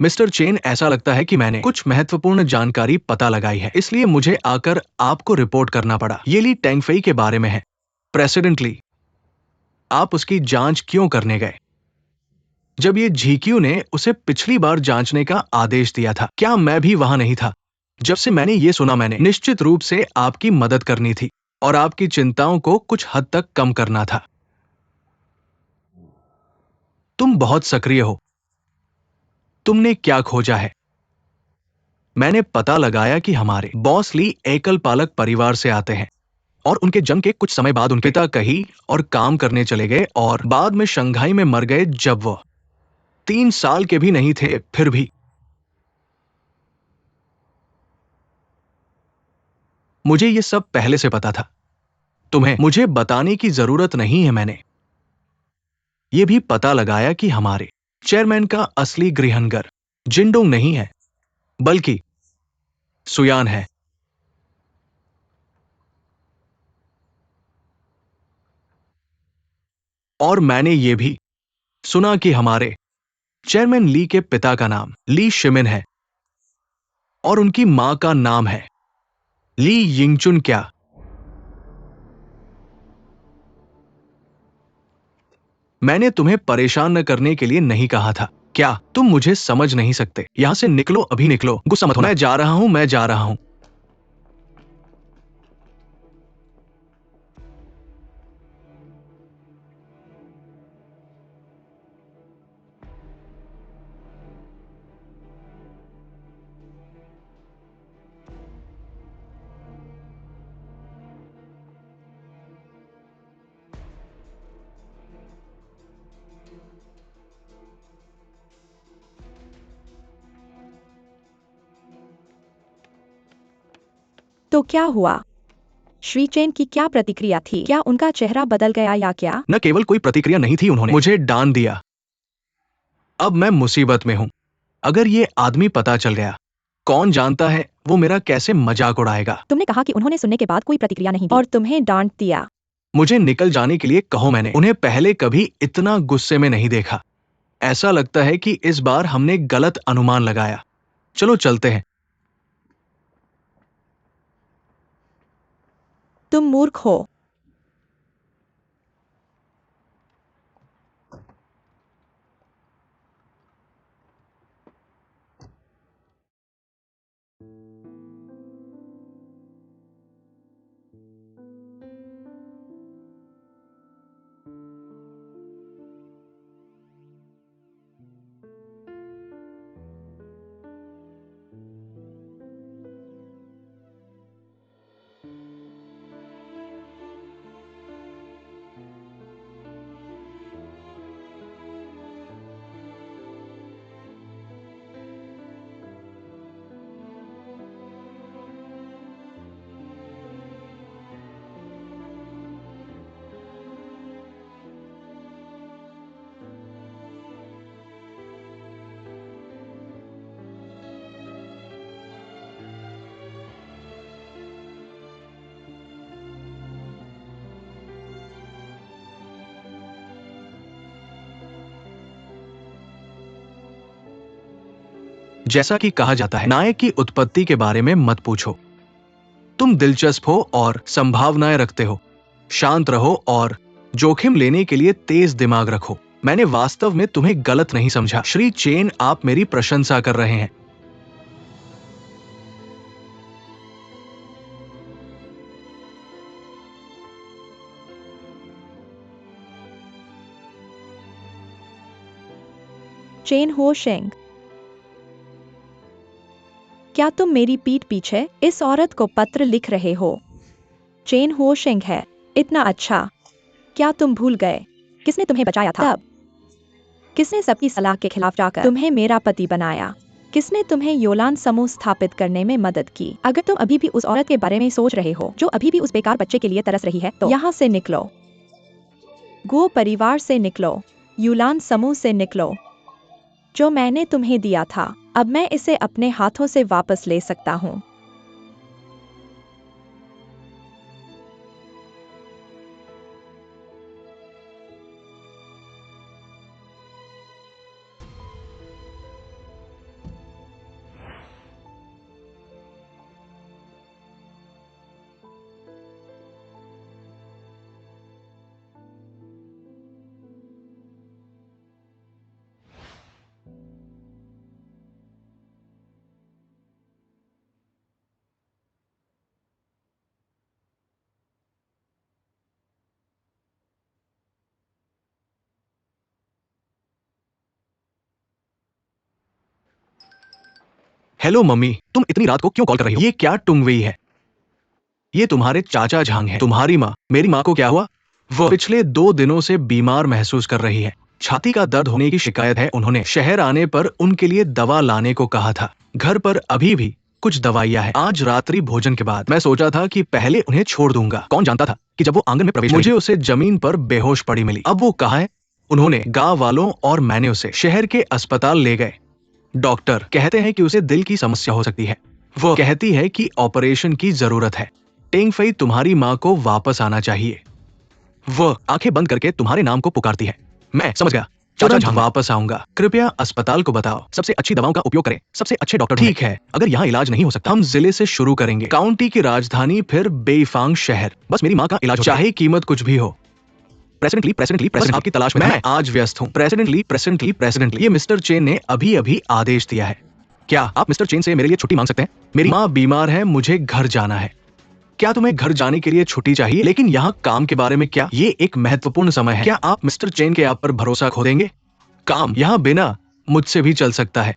Speaker 2: मिस्टर चेन, ऐसा लगता है कि मैंने कुछ महत्वपूर्ण जानकारी पता लगाई है, इसलिए मुझे आकर आपको रिपोर्ट करना पड़ा। ये ली टेंगफेई के बारे में है। प्रेसिडेंट ली, आप उसकी जांच क्यों करने गए जब ये झीक्यू ने उसे पिछली बार जांचने का आदेश दिया था? क्या मैं भी वहां नहीं था? जब से मैंने ये सुना, मैंने निश्चित रूप से आपकी मदद करनी थी और आपकी चिंताओं को कुछ हद तक कम करना था। तुम बहुत सक्रिय हो। तुमने क्या खोजा है? मैंने पता लगाया कि हमारे बॉस ली एकल पालक परिवार से आते हैं और उनके जन्म के कुछ समय बाद उनके पिता कहीं और काम करने चले गए और बाद में शंघाई में मर गए जब वह 3 साल के भी नहीं थे। फिर भी मुझे ये सब पहले से पता था। तुम्हें मुझे बताने की जरूरत नहीं है। मैंने ये भी पता लगाया कि हमारे चेयरमैन का असली गृहनगर जिंडोंग नहीं है बल्कि सुयान है। और मैंने ये भी सुना कि हमारे चेयरमैन ली के पिता का नाम ली शिमिन है और उनकी मां का नाम है ली यिंगचुन। क्या मैंने तुम्हें परेशान न करने के लिए नहीं कहा था? क्या तुम मुझे समझ नहीं सकते? यहां से निकलो, अभी निकलो। गुस्सा मत होना। मैं जा रहा हूं, मैं जा रहा हूं।
Speaker 1: तो क्या हुआ? श्री चेन की क्या प्रतिक्रिया थी? क्या उनका चेहरा बदल गया या क्या?
Speaker 2: न केवल कोई प्रतिक्रिया नहीं थी, उन्होंने मुझे डांट दिया। अब मैं मुसीबत में हूं। अगर ये आदमी पता चल गया, कौन जानता है वो मेरा कैसे मजाक उड़ाएगा।
Speaker 1: तुमने कहा कि उन्होंने सुनने के बाद कोई प्रतिक्रिया नहीं दी और तुम्हें डांट दिया।
Speaker 2: मुझे निकल जाने के लिए कहो। मैंने उन्हें पहले कभी इतना गुस्से में नहीं देखा। ऐसा लगता है कि इस बार हमने गलत अनुमान लगाया। चलो चलते हैं।
Speaker 1: तुम मूर्ख हो।
Speaker 2: जैसा कि कहा जाता है, नायक की उत्पत्ति के बारे में मत पूछो। तुम दिलचस्प हो और संभावनाएं रखते हो। शांत रहो और जोखिम लेने के लिए तेज दिमाग रखो। मैंने वास्तव में तुम्हें गलत नहीं समझा। श्री चेन, आप मेरी प्रशंसा कर रहे हैं।
Speaker 1: चेन हो शेंग, क्या तुम मेरी पीठ पीछे इस औरत को पत्र लिख रहे हो? चेन हो शेंग है। इतना अच्छा। क्या तुम भूल गए किसने तुम्हें बचाया था तब? किसने सबकी सलाह के खिलाफ जाकर तुम्हें मेरा पति बनाया? किसने तुम्हें योलान समूह स्थापित करने में मदद की? अगर तुम अभी भी उस औरत के बारे में सोच रहे हो जो अभी भी उस बेकार बच्चे के लिए तरस रही है, तो यहाँ से निकलो। गो परिवार से निकलो। यूलान समूह से निकलो। जो मैंने तुम्हें दिया था, अब मैं इसे अपने हाथों से वापस ले सकता हूँ।
Speaker 2: हेलो मम्मी, तुम इतनी रात को क्यों कॉल कर रही हो? ये क्या टुंगवेई है? ये तुम्हारे चाचा झांग हैं। तुम्हारी माँ। मेरी माँ को क्या हुआ? वह पिछले 2 दिनों से बीमार महसूस कर रही है। छाती का दर्द होने की शिकायत है। उन्होंने शहर आने पर उनके लिए दवा लाने को कहा था। घर पर अभी भी कुछ दवाइयाँ हैं। आज रात्रि भोजन के बाद मैं सोचा था कि पहले उन्हें छोड़ दूंगा। कौन जानता था कि जब वो आंगन में प्रवेश मुझे उसे जमीन पर बेहोश पड़ी मिली। अब वो कहाँ है? उन्होंने गाँव वालों और मैंने उसे शहर के अस्पताल ले गए। डॉक्टर कहते हैं कि उसे दिल की समस्या हो सकती है। वो कहती है कि ऑपरेशन की जरूरत है। टेंगफई, तुम्हारी माँ को वापस आना चाहिए। वह आंखें बंद करके तुम्हारे नाम को पुकारती है। मैं समझ गया। चाचा झांग, वापस आऊंगा। कृपया अस्पताल को बताओ, सबसे अच्छी दवाओं का उपयोग करें, सबसे अच्छे डॉक्टर ढूंढें। ठीक है, अगर यहाँ इलाज नहीं हो सकता, हम जिले से शुरू करेंगे। काउंटी की राजधानी, फिर बेईफांग शहर। बस मेरी माँ का इलाज हो, चाहे कीमत कुछ भी हो। प्रेसिडेंटली आपकी तलाश में मैं आज व्यस्त हूँ। प्रेसिडेंटली ये मिस्टर चेन ने अभी अभी आदेश दिया है। क्या आप मिस्टर चेन से मेरे लिए छुट्टी मांग सकते हैं? मेरी माँ बीमार है, मुझे घर जाना है। क्या तुम्हें घर जाने के लिए छुट्टी चाहिए? लेकिन यहाँ काम के बारे में क्या? ये एक महत्वपूर्ण समय है। क्या आप मिस्टर चेन के आप पर भरोसा खो देंगे? काम यहाँ बिना मुझसे भी चल सकता है,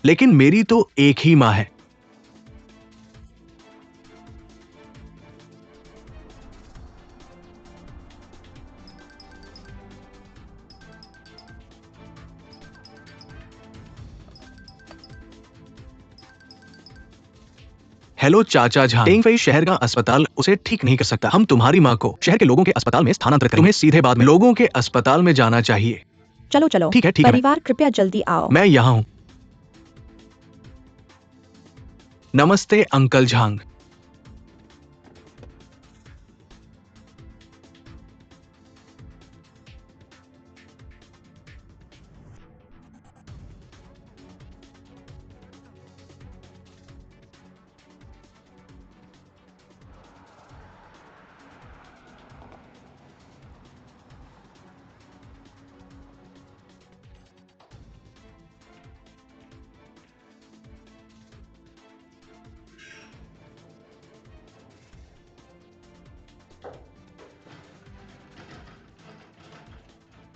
Speaker 2: लेकिन मेरी तो एक ही माँ है। हेलो चाचा झांग, टेंगफई शहर का अस्पताल उसे ठीक नहीं कर सकता। हम तुम्हारी माँ को शहर के लोगों के अस्पताल में स्थानांतरित करेंगे। तुम्हें सीधे बाद में लोगों के अस्पताल में जाना चाहिए।
Speaker 1: चलो चलो,
Speaker 2: ठीक है
Speaker 1: परिवार कृपया जल्दी आओ।
Speaker 2: मैं यहाँ हूँ। नमस्ते अंकल झांग।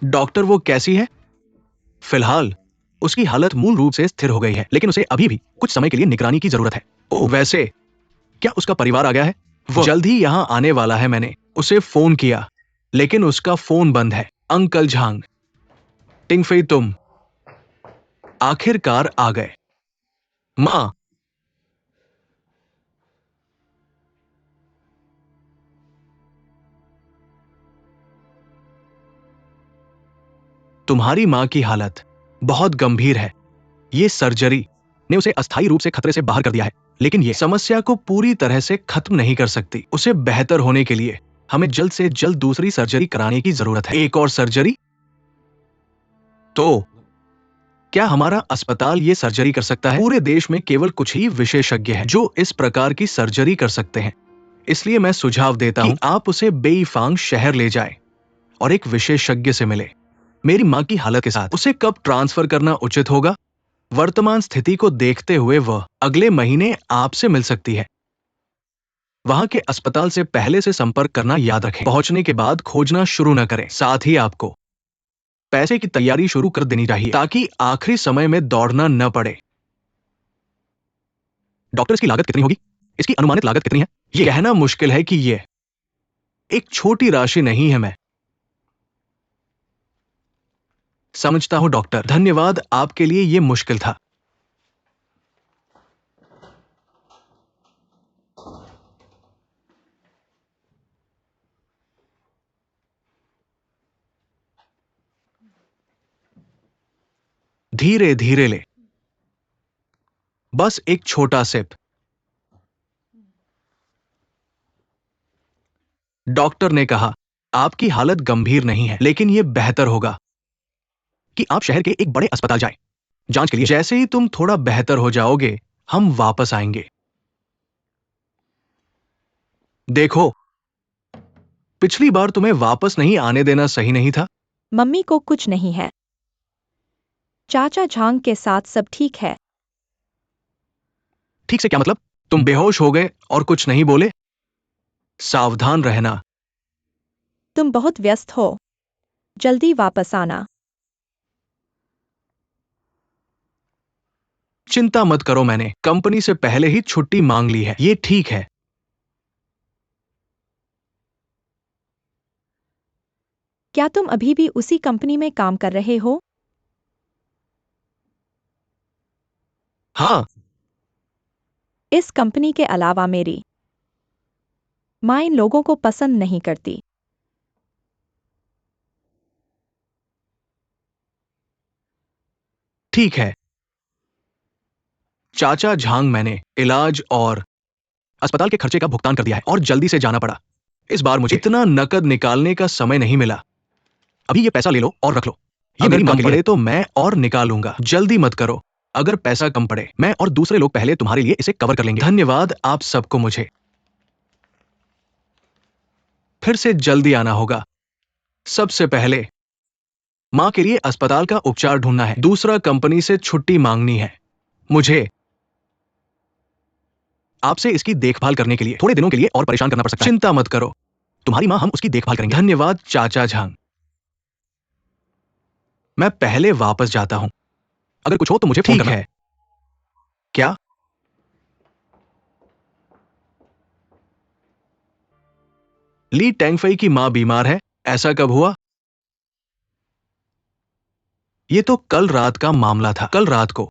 Speaker 2: डॉक्टर वो कैसी है? फिलहाल उसकी हालत मूल रूप से स्थिर हो गई है, लेकिन उसे अभी भी कुछ समय के लिए निगरानी की जरूरत है। ओह, वैसे क्या उसका परिवार आ गया है? वो जल्द ही यहाँ आने वाला है। मैंने उसे फोन किया, लेकिन उसका फोन बंद है। अंकल झांग, टिंगफई तुम आखिरकार आ गए। माँ, तुम्हारी माँ की हालत बहुत गंभीर है। ये सर्जरी ने उसे अस्थायी रूप से खतरे से बाहर कर दिया है, लेकिन ये समस्या को पूरी तरह से खत्म नहीं कर सकती। उसे बेहतर होने के लिए हमें जल्द से जल्द दूसरी सर्जरी कराने की जरूरत है। एक और सर्जरी? तो क्या हमारा अस्पताल ये सर्जरी कर सकता है? पूरे देश में केवल कुछ ही विशेषज्ञ हैं जो इस प्रकार की सर्जरी कर सकते हैं। इसलिए मैं सुझाव देता हूं आप उसे बेईफांग शहर ले जाएं और एक विशेषज्ञ से मिले। मेरी माँ की हालत के साथ उसे कब ट्रांसफर करना उचित होगा? वर्तमान स्थिति को देखते हुए वह अगले महीने आपसे मिल सकती है। वहां के अस्पताल से पहले से संपर्क करना याद रखें। पहुंचने के बाद खोजना शुरू न करें। साथ ही आपको पैसे की तैयारी शुरू कर देनी चाहिए ताकि आखिरी समय में दौड़ना न पड़े। डॉक्टर, इसकी लागत कितनी होगी? इसकी अनुमानित लागत कितनी है? ये कहना मुश्किल है कि ये एक छोटी राशि नहीं है। मैं समझता हूं डॉक्टर, धन्यवाद। आपके लिए ये मुश्किल था। धीरे धीरे ले, बस एक छोटा सिप। डॉक्टर ने कहा आपकी हालत गंभीर नहीं है, लेकिन यह बेहतर होगा कि आप शहर के एक बड़े अस्पताल जाएं जांच के लिए। जैसे ही तुम थोड़ा बेहतर हो जाओगे, हम वापस आएंगे। देखो, पिछली बार तुम्हें वापस नहीं आने देना सही नहीं था।
Speaker 1: मम्मी को कुछ नहीं है। चाचा झांग के साथ सब ठीक है।
Speaker 2: ठीक से क्या मतलब? तुम बेहोश हो गए और कुछ नहीं बोले? सावधान रहना।
Speaker 1: तुम बहुत व्यस्त हो, जल्दी वापस आना।
Speaker 2: चिंता मत करो, मैंने कंपनी से पहले ही छुट्टी मांग ली है। ये ठीक है।
Speaker 1: क्या तुम अभी भी उसी कंपनी में काम कर रहे हो?
Speaker 2: हाँ,
Speaker 1: इस कंपनी के अलावा मेरी माँ इन लोगों को पसंद नहीं करती।
Speaker 2: ठीक है चाचा झांग, मैंने इलाज और अस्पताल के खर्चे का भुगतान कर दिया है और जल्दी से जाना पड़ा। इस बार मुझे इतना नकद निकालने का समय नहीं मिला। अभी ये पैसा ले लो और रख लो। ये मेरी मांग पड़े तो मैं और निकालूंगा। जल्दी मत करो। अगर पैसा कम पड़े, मैं और दूसरे लोग पहले तुम्हारे लिए इसे कवर कर लेंगे। धन्यवाद आप सबको। मुझे फिर से जल्दी आना होगा। सबसे पहले मां के लिए अस्पताल का उपचार ढूंढना है, दूसरा कंपनी से छुट्टी मांगनी है। मुझे आपसे इसकी देखभाल करने के लिए थोड़े दिनों के लिए और परेशान करना पड़ सकता है। चिंता मत करो, तुम्हारी मां हम उसकी देखभाल करेंगे। धन्यवाद चाचा झांग। मैं पहले वापस जाता हूं। अगर कुछ हो तो मुझे फोन करना। है क्या? ली टेंगफई की मां बीमार है? ऐसा कब हुआ? ये तो कल रात का मामला था। कल रात को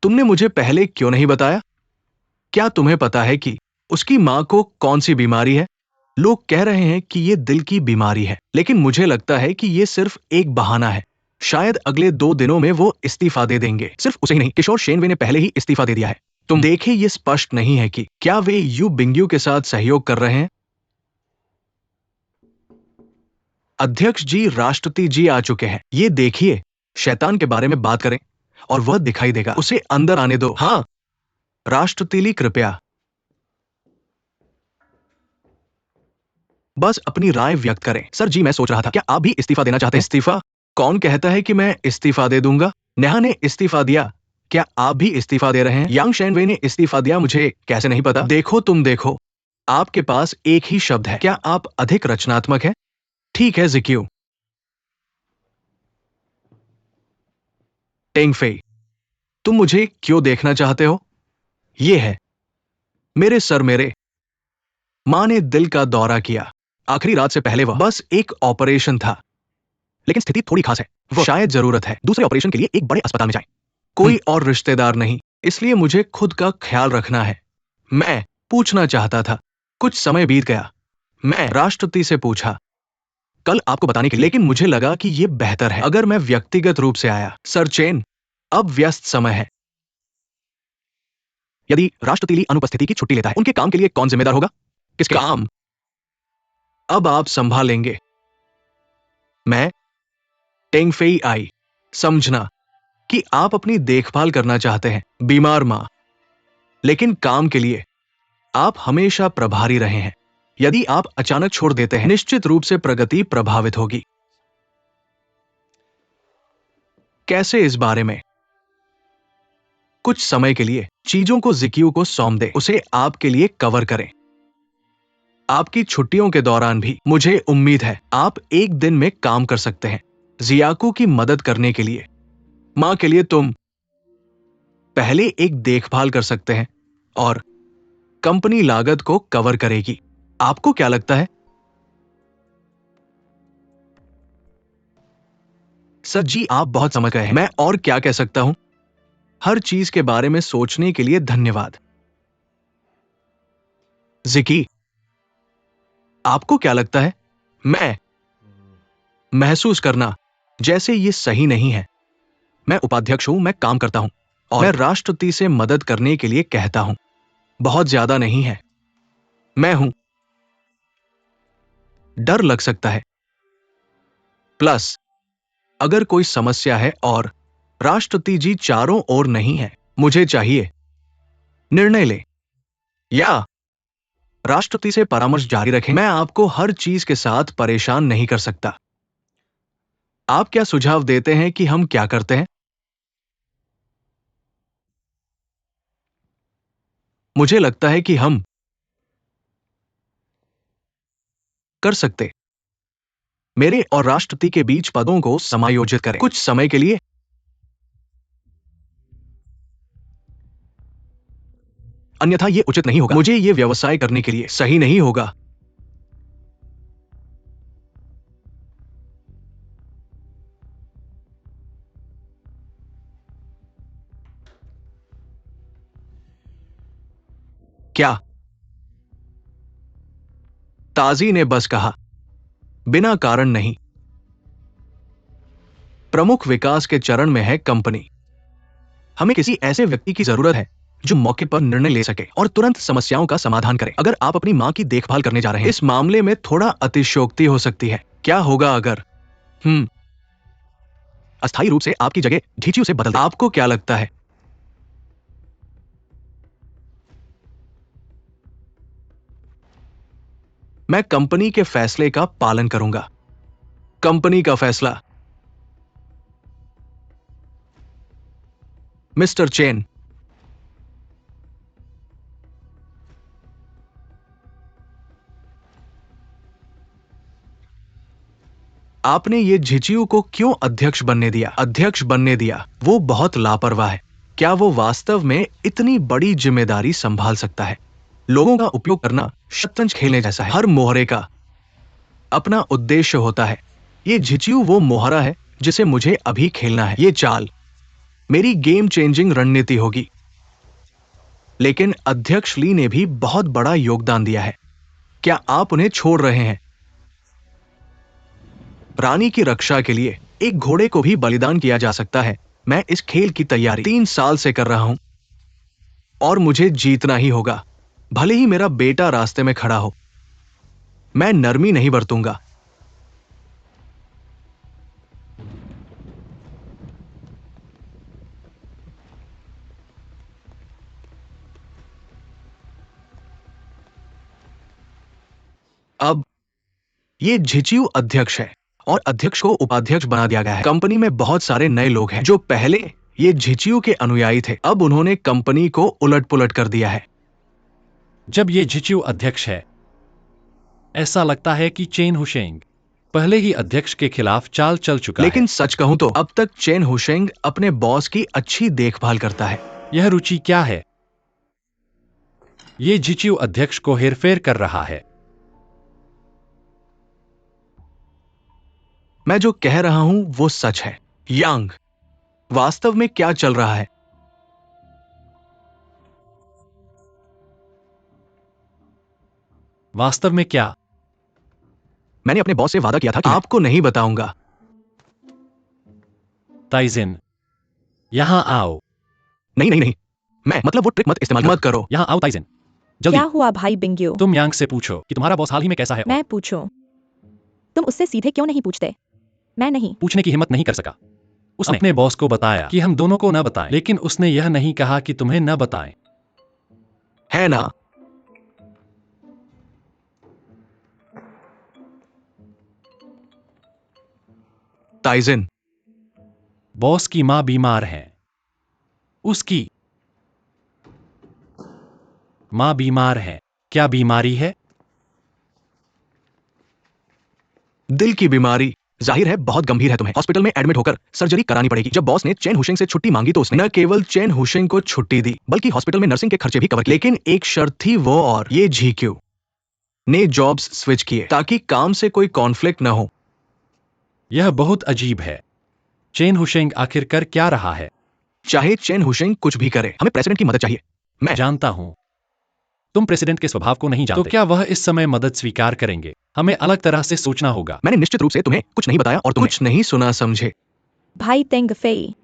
Speaker 2: तुमने मुझे पहले क्यों नहीं बताया? क्या तुम्हें पता है कि उसकी मां को कौन सी बीमारी है? लोग कह रहे हैं कि ये दिल की बीमारी है, लेकिन मुझे लगता है कि ये सिर्फ एक बहाना है। शायद अगले 2 दिनों में वो इस्तीफा दे देंगे। सिर्फ उसे ही नहीं, किशोर शेनवे ने पहले ही इस्तीफा दे दिया है। तुम देखे, ये स्पष्ट नहीं है कि क्या वे यू बिंगयू के साथ सहयोग कर रहे हैं। अध्यक्ष जी, राष्ट्रपति जी आ चुके हैं। ये देखिए, शैतान के बारे में बात करें और वह दिखाई देगा। उसे अंदर आने दो। हाँ, राष्ट्रपति कृपया बस अपनी राय व्यक्त करें। सर जी, मैं सोच रहा था, क्या आप भी इस्तीफा देना चाहते हैं? इस्तीफा? कौन कहता है कि मैं इस्तीफा दे दूंगा? नेहा ने इस्तीफा दिया। क्या आप भी इस्तीफा दे रहे हैं? यांग शेनवे ने इस्तीफा दिया। मुझे कैसे नहीं पता? देखो, तुम देखो, आपके पास एक ही शब्द है। क्या आप अधिक रचनात्मक हैं? ठीक है जिक्यू। टेंगफेई, तुम मुझे क्यों देखना चाहते हो? ये है मेरे सर। मेरे मां ने दिल का दौरा किया। आखिरी रात से पहले वह बस एक ऑपरेशन था, लेकिन स्थिति थोड़ी खास है। वो शायद जरूरत है दूसरे ऑपरेशन के लिए एक बड़े अस्पताल में जाएं। कोई और रिश्तेदार नहीं, इसलिए मुझे खुद का ख्याल रखना है। मैं पूछना चाहता था। कुछ समय बीत गया। मैं राष्ट्रपति से पूछा कल आपको बताने के लिए, लेकिन मुझे लगा कि यह बेहतर है अगर मैं व्यक्तिगत रूप से आया। सर चेन, अब व्यस्त समय है। यदि राष्ट्रपति अनुपस्थिति की छुट्टी लेता है, उनके काम के लिए कौन जिम्मेदार होगा? किसके काम? अब आप संभालेंगे। मैं टेंगफेई आई, समझना कि आप अपनी देखभाल करना चाहते हैं, बीमार मां, लेकिन काम के लिए आप हमेशा प्रभारी रहे हैं। यदि आप अचानक छोड़ देते हैं, निश्चित रूप से प्रगति प्रभावित होगी। कैसे? इस बारे में कुछ समय के लिए चीजों को जिक्यू को सौंप दें, उसे आपके लिए कवर करें। आपकी छुट्टियों के दौरान भी मुझे उम्मीद है आप एक दिन में काम कर सकते हैं। जियाकू की मदद करने के लिए मां के लिए तुम पहले एक देखभाल कर सकते हैं और कंपनी लागत को कवर करेगी। आपको क्या लगता है? सर जी, आप बहुत समझ गए हैं। मैं और क्या कह सकता हूं? हर चीज के बारे में सोचने के लिए धन्यवाद। जिकी, आपको क्या लगता है? मैं महसूस करना जैसे ये सही नहीं है। मैं उपाध्यक्ष हूं, मैं काम करता हूं और मैं राष्ट्रपति से मदद करने के लिए कहता हूं। बहुत ज्यादा नहीं है। मैं हूं। डर लग सकता है। प्लस अगर कोई समस्या है और राष्ट्रपति जी चारों ओर नहीं है, मुझे चाहिए निर्णय ले या राष्ट्रपति से परामर्श जारी रखें। मैं आपको हर चीज के साथ परेशान नहीं कर सकता। आप क्या सुझाव देते हैं कि हम क्या करते हैं? मुझे लगता है कि हम कर सकते मेरे और राष्ट्रपति के बीच पदों को समायोजित करें कुछ समय के लिए। अन्यथा यह उचित नहीं होगा। मुझे यह व्यवसाय करने के लिए सही नहीं होगा। क्या? ताजी ने बस कहा, बिना कारण नहीं। प्रमुख विकास के चरण में है कंपनी। हमें किसी ऐसे व्यक्ति की जरूरत है जो मौके पर निर्णय ले सके और तुरंत समस्याओं का समाधान करे। अगर आप अपनी मां की देखभाल करने जा रहे हैं, इस मामले में थोड़ा अतिशयोक्ति हो सकती है। क्या होगा अगर अस्थायी रूप से आपकी जगह ढीची से बदल? आपको क्या लगता है? मैं कंपनी के फैसले का पालन करूंगा। कंपनी का फैसला। मिस्टर चेन, आपने ये झिझियू को क्यों अध्यक्ष बनने दिया? अध्यक्ष बनने दिया? वो बहुत लापरवाह है। क्या वो वास्तव में इतनी बड़ी जिम्मेदारी संभाल सकता है? लोगों का उपयोग करना शतरंज खेलने जैसा है। हर मोहरे का अपना उद्देश्य होता है। ये झिझियू वो मोहरा है जिसे मुझे अभी खेलना है। ये चाल मेरी गेम चेंजिंग रणनीति होगी। लेकिन अध्यक्ष ली ने भी बहुत बड़ा योगदान दिया है। क्या आप उन्हें छोड़ रहे हैं? रानी की रक्षा के लिए एक घोड़े को भी बलिदान किया जा सकता है। मैं इस खेल की तैयारी 3 साल से कर रहा हूं और मुझे जीतना ही होगा, भले ही मेरा बेटा रास्ते में खड़ा हो। मैं नरमी नहीं बरतूंगा। अब ये झिचियू अध्यक्ष है और अध्यक्ष को उपाध्यक्ष बना दिया गया है। कंपनी में बहुत सारे नए लोग हैं जो पहले ये झिचियू के अनुयायी थे। अब उन्होंने कंपनी को उलट-पुलट कर दिया है।
Speaker 4: जब ये झिचियू अध्यक्ष है, ऐसा लगता है कि चेन हुशेंग पहले ही अध्यक्ष के खिलाफ चाल चल चुका है।
Speaker 2: लेकिन सच कहूं तो अब तक चेन हुशेंग अपने बॉस की अच्छी देखभाल करता है।
Speaker 4: यह रुचि क्या है? ये झिचियू अध्यक्ष को हेरफेर कर रहा है।
Speaker 2: मैं जो कह रहा हूं वो सच है। यांग, वास्तव में क्या चल रहा है?
Speaker 4: वास्तव में क्या?
Speaker 2: मैंने अपने बॉस से वादा किया था कि आपको नहीं बताऊंगा।
Speaker 4: ताइजिन, यहां आओ।
Speaker 2: नहीं नहीं नहीं, मैं मतलब वो ट्रिक मत इस्तेमाल मत करो।
Speaker 4: यहां आओ ताइजिन, जल्दी।
Speaker 1: क्या हुआ भाई बिंग्यू?
Speaker 4: तुम यांग से पूछो कि तुम्हारा बॉस हाल ही में कैसा है।
Speaker 1: मैं पूछूं? तुम उससे सीधे क्यों नहीं पूछते? मैं नहीं।
Speaker 4: पूछने की हिम्मत नहीं कर सका। उसने अपने बॉस को बताया कि हम दोनों को न बताएं, लेकिन उसने यह नहीं कहा कि तुम्हें न बताएं।
Speaker 2: है ना? ताइजिन,
Speaker 4: बॉस की मां बीमार है। उसकी मां बीमार है। क्या बीमारी है?
Speaker 2: दिल की बीमारी। जाहिर है बहुत गंभीर है। तुम्हें हॉस्पिटल में एडमिट होकर सर्जरी करानी पड़ेगी। जब बॉस ने चेन हुशेंग से छुट्टी मांगी तो उसने न केवल चेन हुशेंग को छुट्टी दी बल्कि हॉस्पिटल में नर्सिंग के खर्चे भी कवर किए। लेकिन एक शर्त थी, वो और ये झीक्यू ने जॉब्स स्विच किए ताकि काम से कोई कॉन्फ्लिक्ट न हो।
Speaker 4: यह बहुत अजीब है। चेन हुशेंग आखिर कर क्या रहा है?
Speaker 2: चाहे चेन हुशेंग कुछ भी करे, हमें प्रेसिडेंट की मदद चाहिए। मैं
Speaker 4: जानता हूं तुम प्रेसिडेंट के स्वभाव को नहीं जानते। तो क्या वह इस समय मदद स्वीकार करेंगे? हमें अलग तरह से सोचना होगा।
Speaker 2: मैंने निश्चित रूप से तुम्हें कुछ नहीं बताया और तुम्हें कुछ नहीं सुना, समझे?
Speaker 1: भाई तेंग फेई,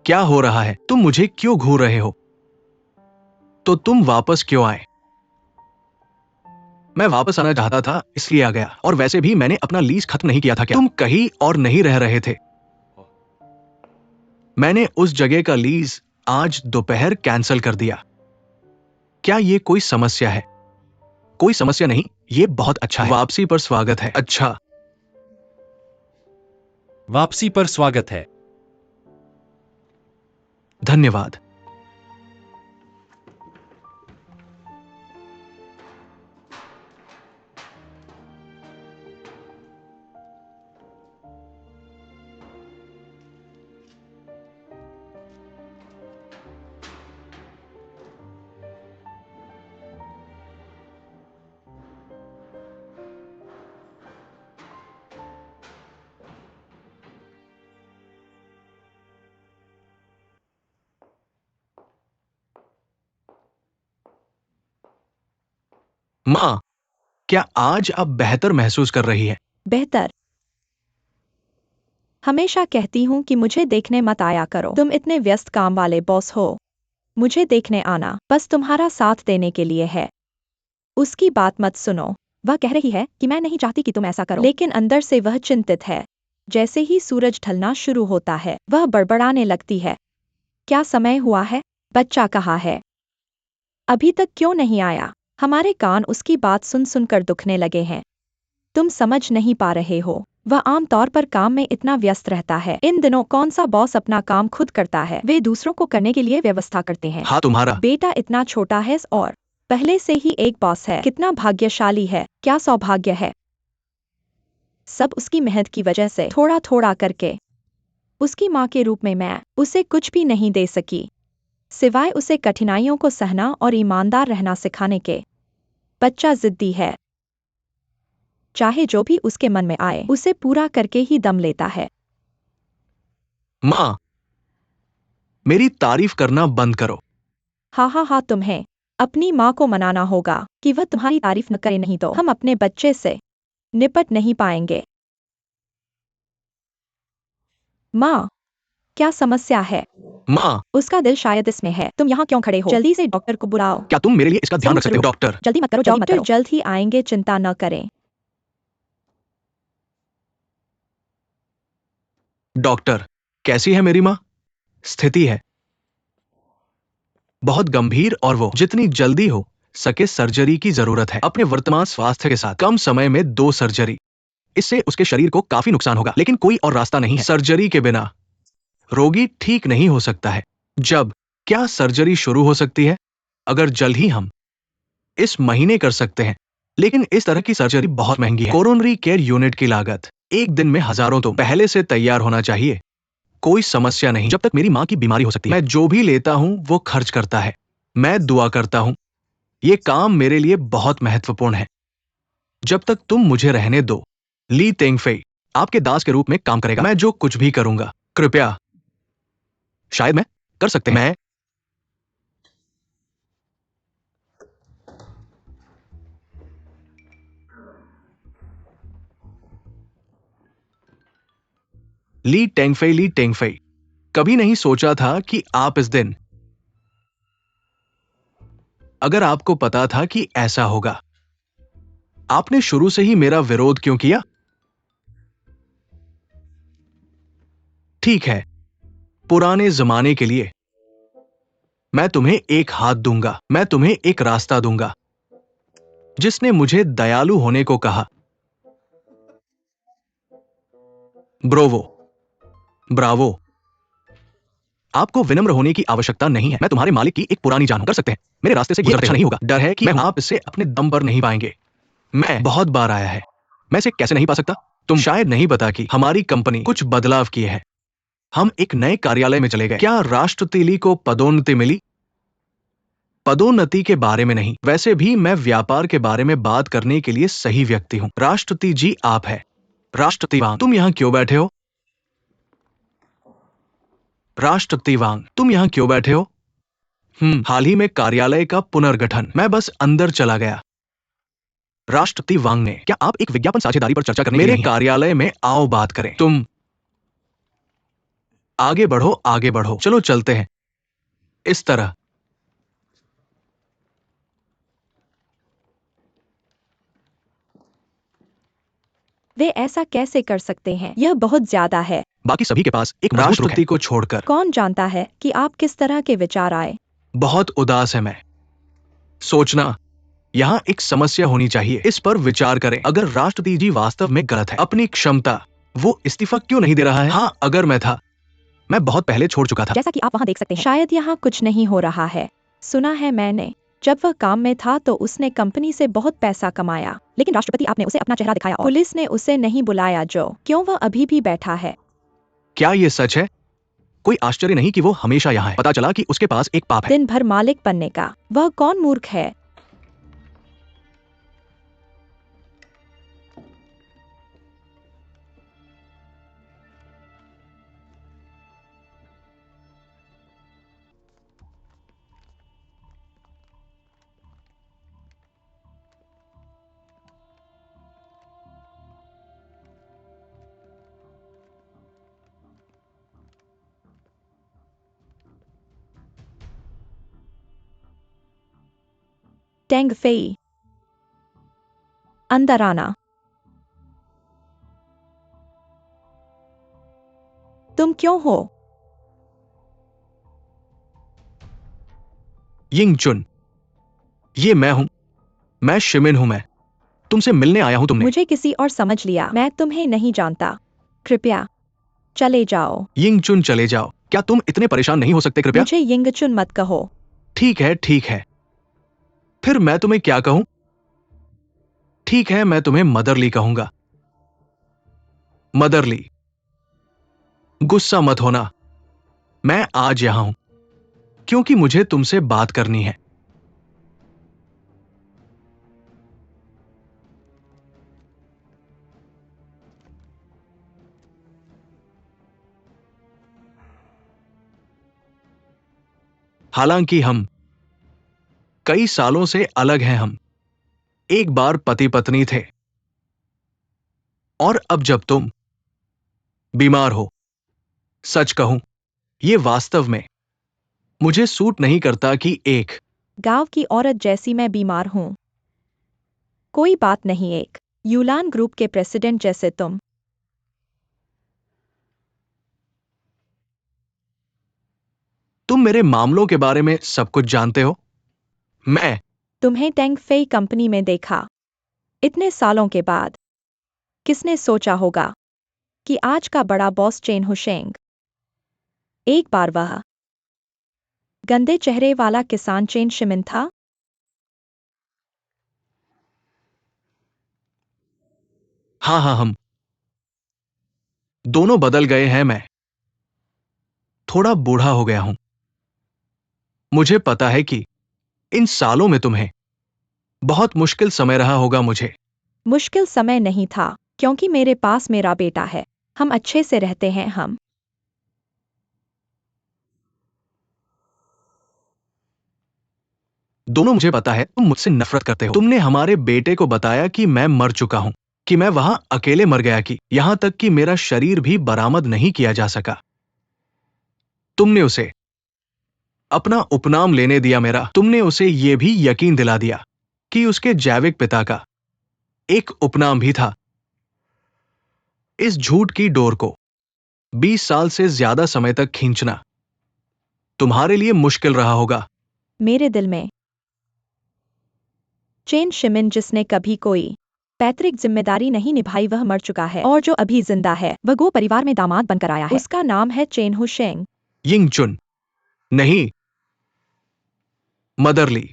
Speaker 2: क्या हो रहा है? तुम मुझे क्यों घूर रहे हो? तो तुम वापस क्यों आए? मैं वापस आना चाहता था इसलिए आ गया। और वैसे भी मैंने अपना लीज खत्म नहीं किया था। क्या तुम कहीं और नहीं रह रहे थे? मैंने उस जगह का लीज आज दोपहर कैंसिल कर दिया। क्या ये कोई समस्या है? कोई समस्या नहीं, ये बहुत अच्छा है। वापसी पर स्वागत है। अच्छा,
Speaker 4: वापसी पर स्वागत है।
Speaker 2: धन्यवाद। मां, क्या आज आप बेहतर महसूस कर रही है?
Speaker 1: बेहतर। हमेशा कहती हूँ कि मुझे देखने मत आया करो। तुम इतने व्यस्त काम वाले बॉस हो। मुझे देखने आना बस तुम्हारा साथ देने के लिए है। उसकी बात मत सुनो। वह कह रही है कि मैं नहीं चाहती कि तुम ऐसा करो, लेकिन अंदर से वह चिंतित है। जैसे ही सूरज ढलना शुरू होता है, वह बड़बड़ाने लगती है। क्या समय हुआ है? बच्चा कहाँ है? अभी तक क्यों नहीं आया? हमारे कान उसकी बात सुन सुनकर दुखने लगे हैं। तुम समझ नहीं पा रहे हो, वह आमतौर पर काम में इतना व्यस्त रहता है। इन दिनों कौन सा बॉस अपना काम खुद करता है? वे दूसरों को करने के लिए व्यवस्था करते हैं।
Speaker 2: हाँ, तुम्हारा
Speaker 1: बेटा इतना छोटा है और पहले से ही एक बॉस है। कितना भाग्यशाली है, क्या सौभाग्य है। सब उसकी मेहनत की वजह से, थोड़ा थोड़ा करके। उसकी माँ के रूप में मैं उसे कुछ भी नहीं दे सकी। सिवाय उसे कठिनाइयों को सहना और ईमानदार रहना सिखाने के। बच्चा जिद्दी है, चाहे जो भी उसके मन में आए उसे पूरा करके ही दम लेता है।
Speaker 2: माँ, मेरी तारीफ करना बंद करो।
Speaker 1: हाँ, तुम्हें अपनी माँ को मनाना होगा कि वह तुम्हारी तारीफ न करे, नहीं तो हम अपने बच्चे से निपट नहीं पाएंगे। माँ, क्या समस्या है?
Speaker 2: माँ,
Speaker 1: उसका दिल शायद इसमें है। तुम यहाँ क्यों खड़े हो? जल्दी से डॉक्टर को बुलाओ।
Speaker 2: क्या तुम मेरे लिए इसका ध्यान रख सकते हो? डॉक्टर,
Speaker 1: जल्दी मत करो, डॉक्टर जल्द ही आएंगे, चिंता न करें।
Speaker 2: डॉक्टर, कैसी है मेरी माँ? स्थिति है बहुत गंभीर और वो जितनी जल्दी हो सके सर्जरी की जरूरत है। अपने वर्तमान स्वास्थ्य के साथ कम समय में 2 सर्जरी, इससे उसके शरीर को काफी नुकसान होगा, लेकिन कोई और रास्ता नहीं है। सर्जरी के बिना रोगी ठीक नहीं हो सकता है। जब क्या सर्जरी शुरू हो सकती है? अगर जल्द ही हम इस महीने कर सकते हैं, लेकिन इस तरह की सर्जरी बहुत महंगी है। कोरोनरी केयर यूनिट की लागत एक दिन में हजारों, तो पहले से तैयार होना चाहिए। कोई समस्या नहीं, जब तक मेरी माँ की बीमारी हो सकती है। मैं जो भी लेता हूं वो खर्च करता है। मैं दुआ करता हूं। ये काम मेरे लिए बहुत महत्वपूर्ण है। जब तक तुम मुझे रहने दो, ली तेंगफेई आपके दास के रूप में काम करेगा। मैं जो कुछ भी करूंगा, कृपया, शायद मैं कर सकते हैं। मैं ली टेंगफेई कभी नहीं सोचा था कि आप इस दिन, अगर आपको पता था कि ऐसा होगा, आपने शुरू से ही मेरा विरोध क्यों किया? ठीक है, पुराने जमाने के लिए मैं तुम्हें एक हाथ दूंगा। मैं तुम्हें एक रास्ता दूंगा। जिसने मुझे दयालु होने को कहा, ब्रोवो, ब्रावो। आपको विनम्र होने की आवश्यकता नहीं है। मैं तुम्हारे मालिक की एक पुरानी जान हूं। कर सकते हैं, मेरे रास्ते से गुजरना अच्छा नहीं होगा। डर है कि आप इसे अपने दम पर नहीं पाएंगे। मैं बहुत बार आया है, मैं इसे कैसे नहीं पा सकता? तुम शायद नहीं पता कि हमारी कंपनी कुछ बदलाव किए हैं। हम एक नए कार्यालय में चले गए। क्या राष्ट्रपति ली को पदोन्नति मिली? पदोन्नति के बारे में नहीं, वैसे भी मैं व्यापार के बारे में बात करने के लिए सही व्यक्ति हूं। राष्ट्रपति जी आप है। राष्ट्रपति वांग, तुम यहां क्यों बैठे हो? राष्ट्रपति वांग, तुम यहां क्यों बैठे हो? हाल ही में कार्यालय का पुनर्गठन, मैं बस अंदर चला गया। राष्ट्रपति वांग ने, क्या आप एक विज्ञापन साझेदारी पर चर्चा करने मेरे कार्यालय में आओ, बात करें। तुम आगे बढ़ो, आगे बढ़ो, चलो चलते हैं। इस तरह
Speaker 1: वे ऐसा कैसे कर सकते हैं? यह बहुत ज्यादा है।
Speaker 2: बाकी सभी के पास एक राष्ट्रपति को छोड़कर।
Speaker 1: कौन जानता है कि आप किस तरह के विचार आए?
Speaker 2: बहुत उदास है मैं। सोचना, यहां एक समस्या होनी चाहिए, इस पर विचार करें। अगर राष्ट्रपति जी वास्तव में गलत है, अपनी क्षमता, वो इस्तीफा क्यों नहीं दे रहा है? हाँ, अगर मैं था, मैं बहुत पहले छोड़ चुका था।
Speaker 1: जैसा कि आप वहां देख सकते हैं, शायद यहाँ कुछ नहीं हो रहा है। सुना है मैंने, जब वह काम में था तो उसने कंपनी से बहुत पैसा कमाया, लेकिन राष्ट्रपति आपने उसे अपना चेहरा दिखाया और पुलिस ने उसे नहीं बुलाया। जो क्यों वह अभी भी बैठा है?
Speaker 2: क्या ये सच है? कोई आश्चर्य नहीं कि वो हमेशा यहाँ है। पता चला कि उसके पास एक पाप है।
Speaker 1: दिन भर मालिक बनने का। वह कौन मूर्ख है? टेंगफेई, अंदर आना। तुम क्यों हो?
Speaker 2: यिंगचुन, ये मैं हूं। मैं शिमिन हूं। मैं तुमसे मिलने आया हूं। तुमने
Speaker 1: मुझे किसी और समझ लिया। मैं तुम्हें नहीं जानता। कृपया चले जाओ।
Speaker 2: यिंगचुन, चले जाओ। क्या तुम इतने परेशान नहीं हो सकते? कृपया।
Speaker 1: मुझे यिंगचुन मत कहो।
Speaker 2: ठीक है, ठीक है। फिर मैं तुम्हें क्या कहूं? ठीक है, मैं तुम्हें मदरली कहूंगा। मदरली, गुस्सा मत होना। मैं आज यहां हूं क्योंकि मुझे तुमसे बात करनी है। हालांकि हम कई सालों से अलग हैं, हम एक बार पति पत्नी थे, और अब जब तुम बीमार हो, सच कहूं, ये वास्तव में मुझे सूट नहीं करता कि एक
Speaker 1: गांव की औरत जैसी मैं बीमार हूं। कोई बात नहीं, एक यूलान ग्रुप के प्रेसिडेंट जैसे
Speaker 2: तुम मेरे मामलों के बारे में सब कुछ जानते हो। मैं
Speaker 1: तुम्हें टेंग फेई कंपनी में देखा इतने सालों के बाद। किसने सोचा होगा कि आज का बड़ा बॉस चेन हुशेंग एक बार वह गंदे चेहरे वाला किसान चेन शिमिन था।
Speaker 2: हाँ हाँ, हम दोनों बदल गए हैं। मैं थोड़ा बूढ़ा हो गया हूं। मुझे पता है कि इन सालों में तुम्हें बहुत मुश्किल समय रहा होगा। मुझे
Speaker 1: मुश्किल समय नहीं था, क्योंकि मेरे पास मेरा बेटा है। हम अच्छे से रहते हैं। हम
Speaker 2: दोनों, मुझे पता है तुम मुझसे नफरत करते हो। तुमने हमारे बेटे को बताया कि मैं मर चुका हूं, कि मैं वहां अकेले मर गया, कि यहां तक कि मेरा शरीर भी बरामद नहीं किया जा सका। तुमने उसे अपना उपनाम लेने दिया मेरा। तुमने उसे यह भी यकीन दिला दिया कि उसके जैविक पिता का एक उपनाम भी था। इस झूठ की डोर को 20 साल से ज्यादा समय तक खींचना तुम्हारे लिए मुश्किल रहा होगा।
Speaker 1: मेरे दिल में चेन शिमिन, जिसने कभी कोई पैतृक जिम्मेदारी नहीं निभाई, वह मर चुका है, और जो अभी जिंदा है वह गो परिवार में दामाद बनकर आया है। उसका नाम है चेन हुशेंग।
Speaker 2: यिंगचुन नहीं, मदरली।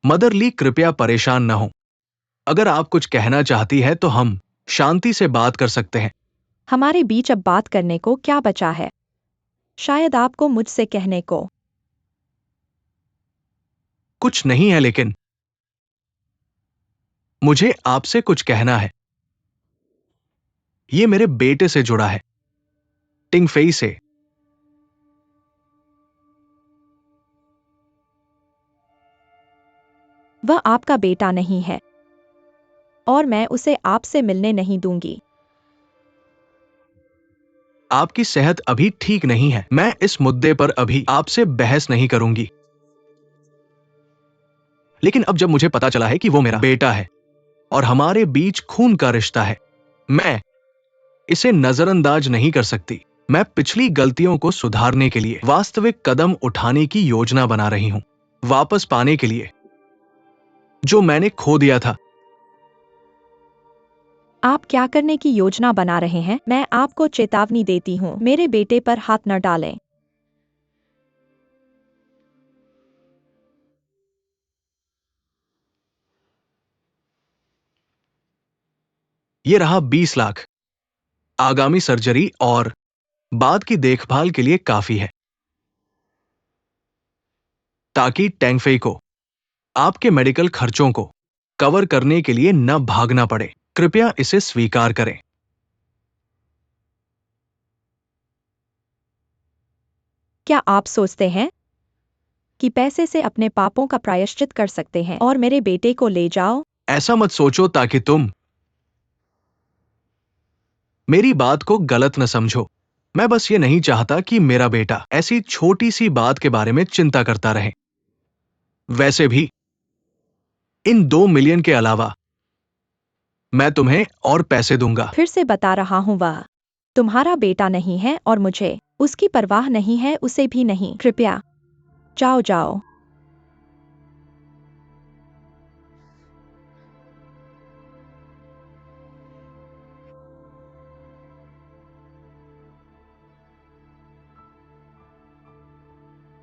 Speaker 2: मदरली, कृपया परेशान न हो। अगर आप कुछ कहना चाहती है तो हम शांति से बात कर सकते हैं।
Speaker 1: हमारे बीच अब बात करने को क्या बचा है? शायद आपको मुझसे कहने को
Speaker 2: कुछ नहीं है, लेकिन मुझे आपसे कुछ कहना है। ये मेरे बेटे से जुड़ा है, टिंग फेई से।
Speaker 1: वह आपका बेटा नहीं है, और मैं उसे आपसे मिलने नहीं दूंगी।
Speaker 2: आपकी सेहत अभी ठीक नहीं है। मैं इस मुद्दे पर अभी आपसे बहस नहीं करूंगी, लेकिन अब जब मुझे पता चला है कि वो मेरा बेटा है और हमारे बीच खून का रिश्ता है, मैं इसे नजरअंदाज नहीं कर सकती। मैं पिछली गलतियों को सुधारने के लिए वास्तविक कदम उठाने की योजना बना रही हूं, वापस पाने के लिए जो मैंने खो दिया था।
Speaker 1: आप क्या करने की योजना बना रहे हैं? मैं आपको चेतावनी देती हूँ, मेरे बेटे पर हाथ न डालें।
Speaker 2: ये रहा 20 लाख। आगामी सर्जरी और बाद की देखभाल के लिए काफी है, ताकि टेंगफेई को आपके मेडिकल खर्चों को कवर करने के लिए न भागना पड़े। कृपया इसे स्वीकार करें।
Speaker 1: क्या आप सोचते हैं कि पैसे से अपने पापों का प्रायश्चित कर सकते हैं और मेरे बेटे को ले जाओ?
Speaker 2: ऐसा मत सोचो, ताकि तुम मेरी बात को गलत न समझो। मैं बस ये नहीं चाहता कि मेरा बेटा ऐसी छोटी सी बात के बारे में चिंता करता रहे। वैसे भी इन 2 मिलियन के अलावा मैं तुम्हें और पैसे दूंगा।
Speaker 1: फिर से बता रहा हूँ, वह तुम्हारा बेटा नहीं है, और मुझे उसकी परवाह नहीं है, उसे भी नहीं। कृपया जाओ जाओ।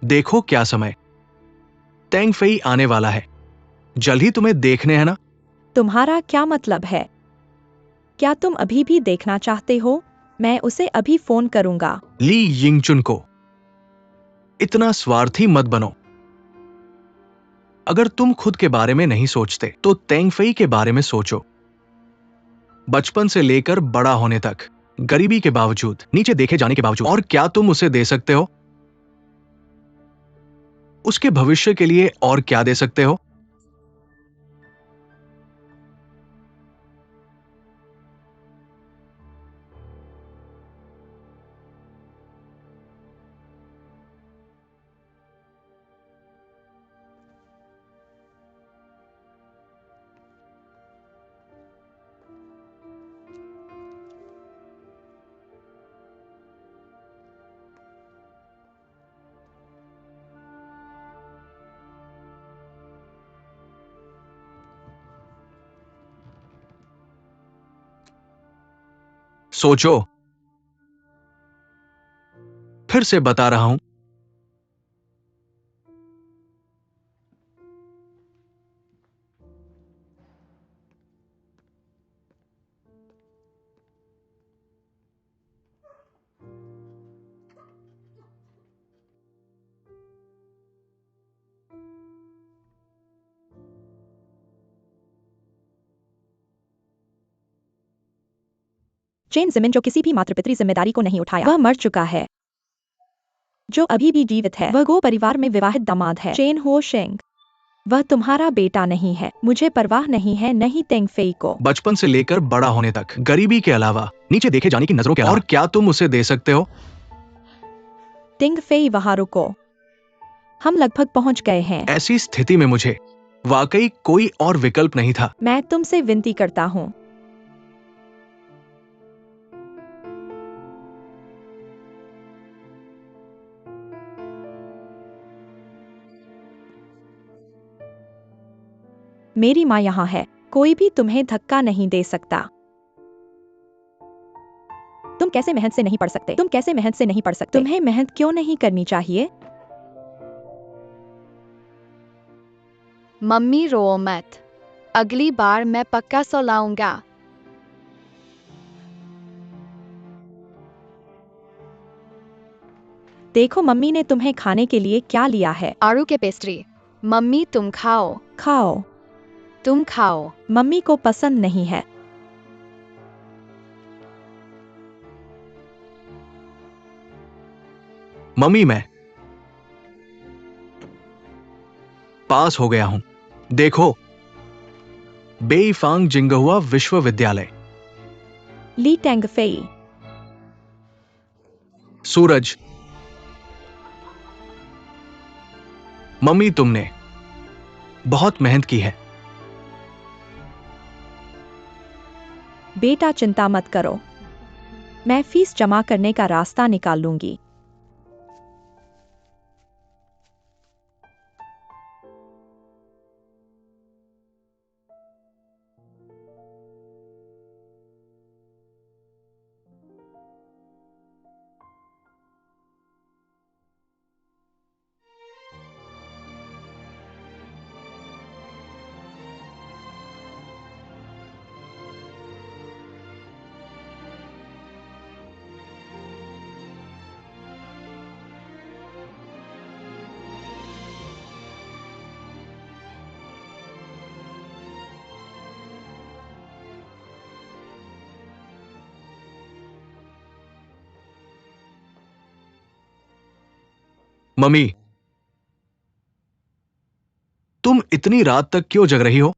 Speaker 2: देखो क्या समय, टेंगफेई आने वाला है। जल्द ही तुम्हें देखने है ना?
Speaker 1: तुम्हारा क्या मतलब है? क्या तुम अभी भी देखना चाहते हो? मैं उसे अभी फोन करूंगा।
Speaker 2: ली यिंगचुन को इतना स्वार्थी मत बनो। अगर तुम खुद के बारे में नहीं सोचते तो तेंगफेई के बारे में सोचो। बचपन से लेकर बड़ा होने तक, गरीबी के बावजूद, नीचे देखे जाने के बावजूद, और क्या तुम उसे दे सकते हो? उसके भविष्य के लिए और क्या दे सकते हो? सोचो। फिर से बता रहा हूं,
Speaker 1: चेन जिमिन जो किसी भी मातृपितृ जिम्मेदारी को नहीं उठाया, वह मर चुका है। जो अभी भी जीवित है वह गो परिवार में विवाहित दामाद है, चेन हो शेंग। वह तुम्हारा बेटा नहीं है। मुझे परवाह नहीं है, नहीं तेंगफेई को।
Speaker 2: बचपन से लेकर बड़ा होने तक, गरीबी के अलावा, नीचे देखे जाने की नजरों के अलावा, और क्या तुम उसे दे सकते हो?
Speaker 1: तेंगफेई वहां रुको, हम लगभग पहुंच गए हैं।
Speaker 2: ऐसी स्थिति में मुझे वाकई कोई और विकल्प नहीं था।
Speaker 1: मैं तुमसे विनती करता हूं। मेरी माँ यहाँ है, कोई भी तुम्हें धक्का नहीं दे सकता। तुम कैसे मेहनत से नहीं पढ़ सकते? तुम कैसे मेहनत से नहीं पढ़ सकते? तुम्हें मेहनत क्यों नहीं करनी चाहिए?
Speaker 5: मम्मी रो मत, अगली बार मैं पक्का सो लाऊंगा।
Speaker 1: देखो मम्मी ने तुम्हें खाने के लिए क्या लिया है।
Speaker 5: आड़ू के पेस्ट्री। मम्मी तुम खाओ।
Speaker 1: खाओ।
Speaker 5: तुम खाओ।
Speaker 1: मम्मी को पसंद नहीं है।
Speaker 2: मम्मी मैं पास हो गया हूं। देखो, बेईफांग जिंगहुआ विश्वविद्यालय।
Speaker 1: ली तेंगफेई।
Speaker 2: सूरज। मम्मी तुमने बहुत मेहनत की है।
Speaker 1: बेटा चिंता मत करो, मैं फीस जमा करने का रास्ता निकाल लूंगी।
Speaker 2: मम्मी, तुम इतनी रात तक क्यों जग रही हो?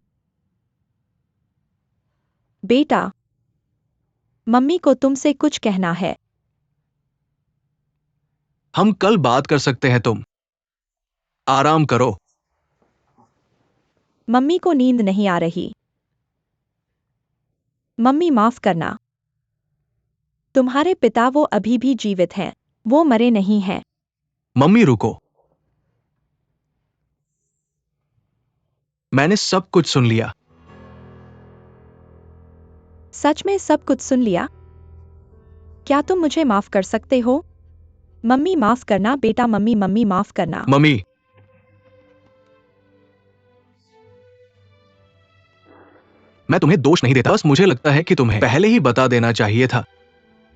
Speaker 1: बेटा, मम्मी को तुमसे कुछ कहना है।
Speaker 2: हम कल बात कर सकते हैं, तुम आराम करो।
Speaker 1: मम्मी को नींद नहीं आ रही। मम्मी माफ करना। तुम्हारे पिता वो अभी भी जीवित हैं, वो मरे नहीं हैं।
Speaker 2: मम्मी रुको, मैंने सब कुछ सुन लिया।
Speaker 1: सच में सब कुछ सुन लिया? क्या तुम मुझे माफ कर सकते हो? मम्मी माफ करना बेटा, मम्मी माफ करना।
Speaker 2: मम्मी, मैं तुम्हें दोष नहीं देता, बस मुझे लगता है कि तुम्हें पहले ही बता देना चाहिए था,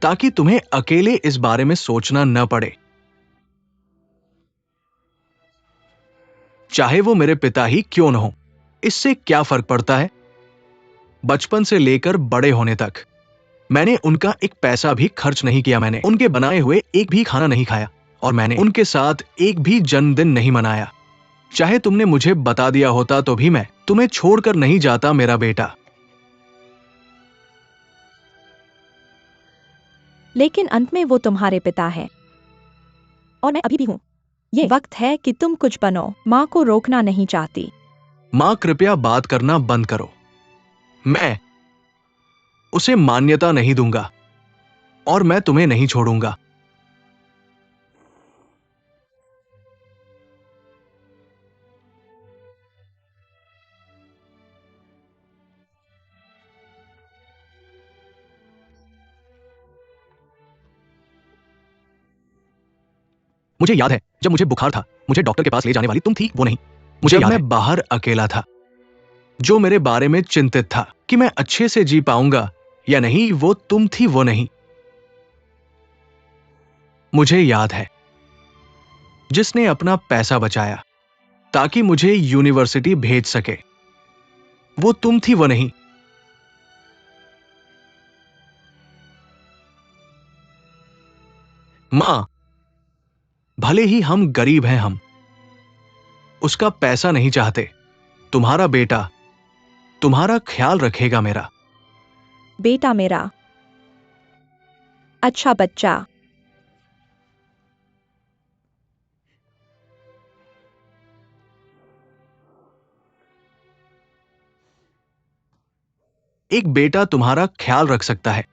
Speaker 2: ताकि तुम्हें अकेले इस बारे में सोचना न पड़े। चाहे वो मेरे पिता ही क्यों न हो। इससे क्या फर्क पड़ता है? बचपन से लेकर बड़े होने तक मैंने उनका एक पैसा भी खर्च नहीं किया। मैंने उनके बनाए हुए एक भी खाना नहीं खाया और मैंने उनके साथ एक भी जन्मदिन नहीं मनाया। चाहे तुमने मुझे बता दिया होता तो भी मैं तुम्हें छोड़कर नहीं जाता मेरा बेटा।
Speaker 1: लेकिन अंत में वो तुम्हारे पिता हैं और मैं अभी भी हूं। ये वक्त है कि तुम कुछ बनो। माँ को रोकना नहीं चाहती।
Speaker 2: मां, कृपया बात करना बंद करो। मैं उसे मान्यता नहीं दूंगा और मैं तुम्हें नहीं छोड़ूंगा। मुझे याद है जब मुझे बुखार था, मुझे डॉक्टर के पास ले जाने वाली तुम थी, वो नहीं। मुझे जब मैं बाहर अकेला था, जो मेरे बारे में चिंतित था कि मैं अच्छे से जी पाऊंगा या नहीं, वो तुम थी, वो नहीं। मुझे याद है जिसने अपना पैसा बचाया ताकि मुझे यूनिवर्सिटी भेज सके, वो तुम थी, वो नहीं। मां, भले ही हम गरीब हैं, हम उसका पैसा नहीं चाहते। तुम्हारा बेटा तुम्हारा ख्याल रखेगा। मेरा
Speaker 1: बेटा मेरा अच्छा बच्चा।
Speaker 2: एक बेटा तुम्हारा ख्याल रख सकता है।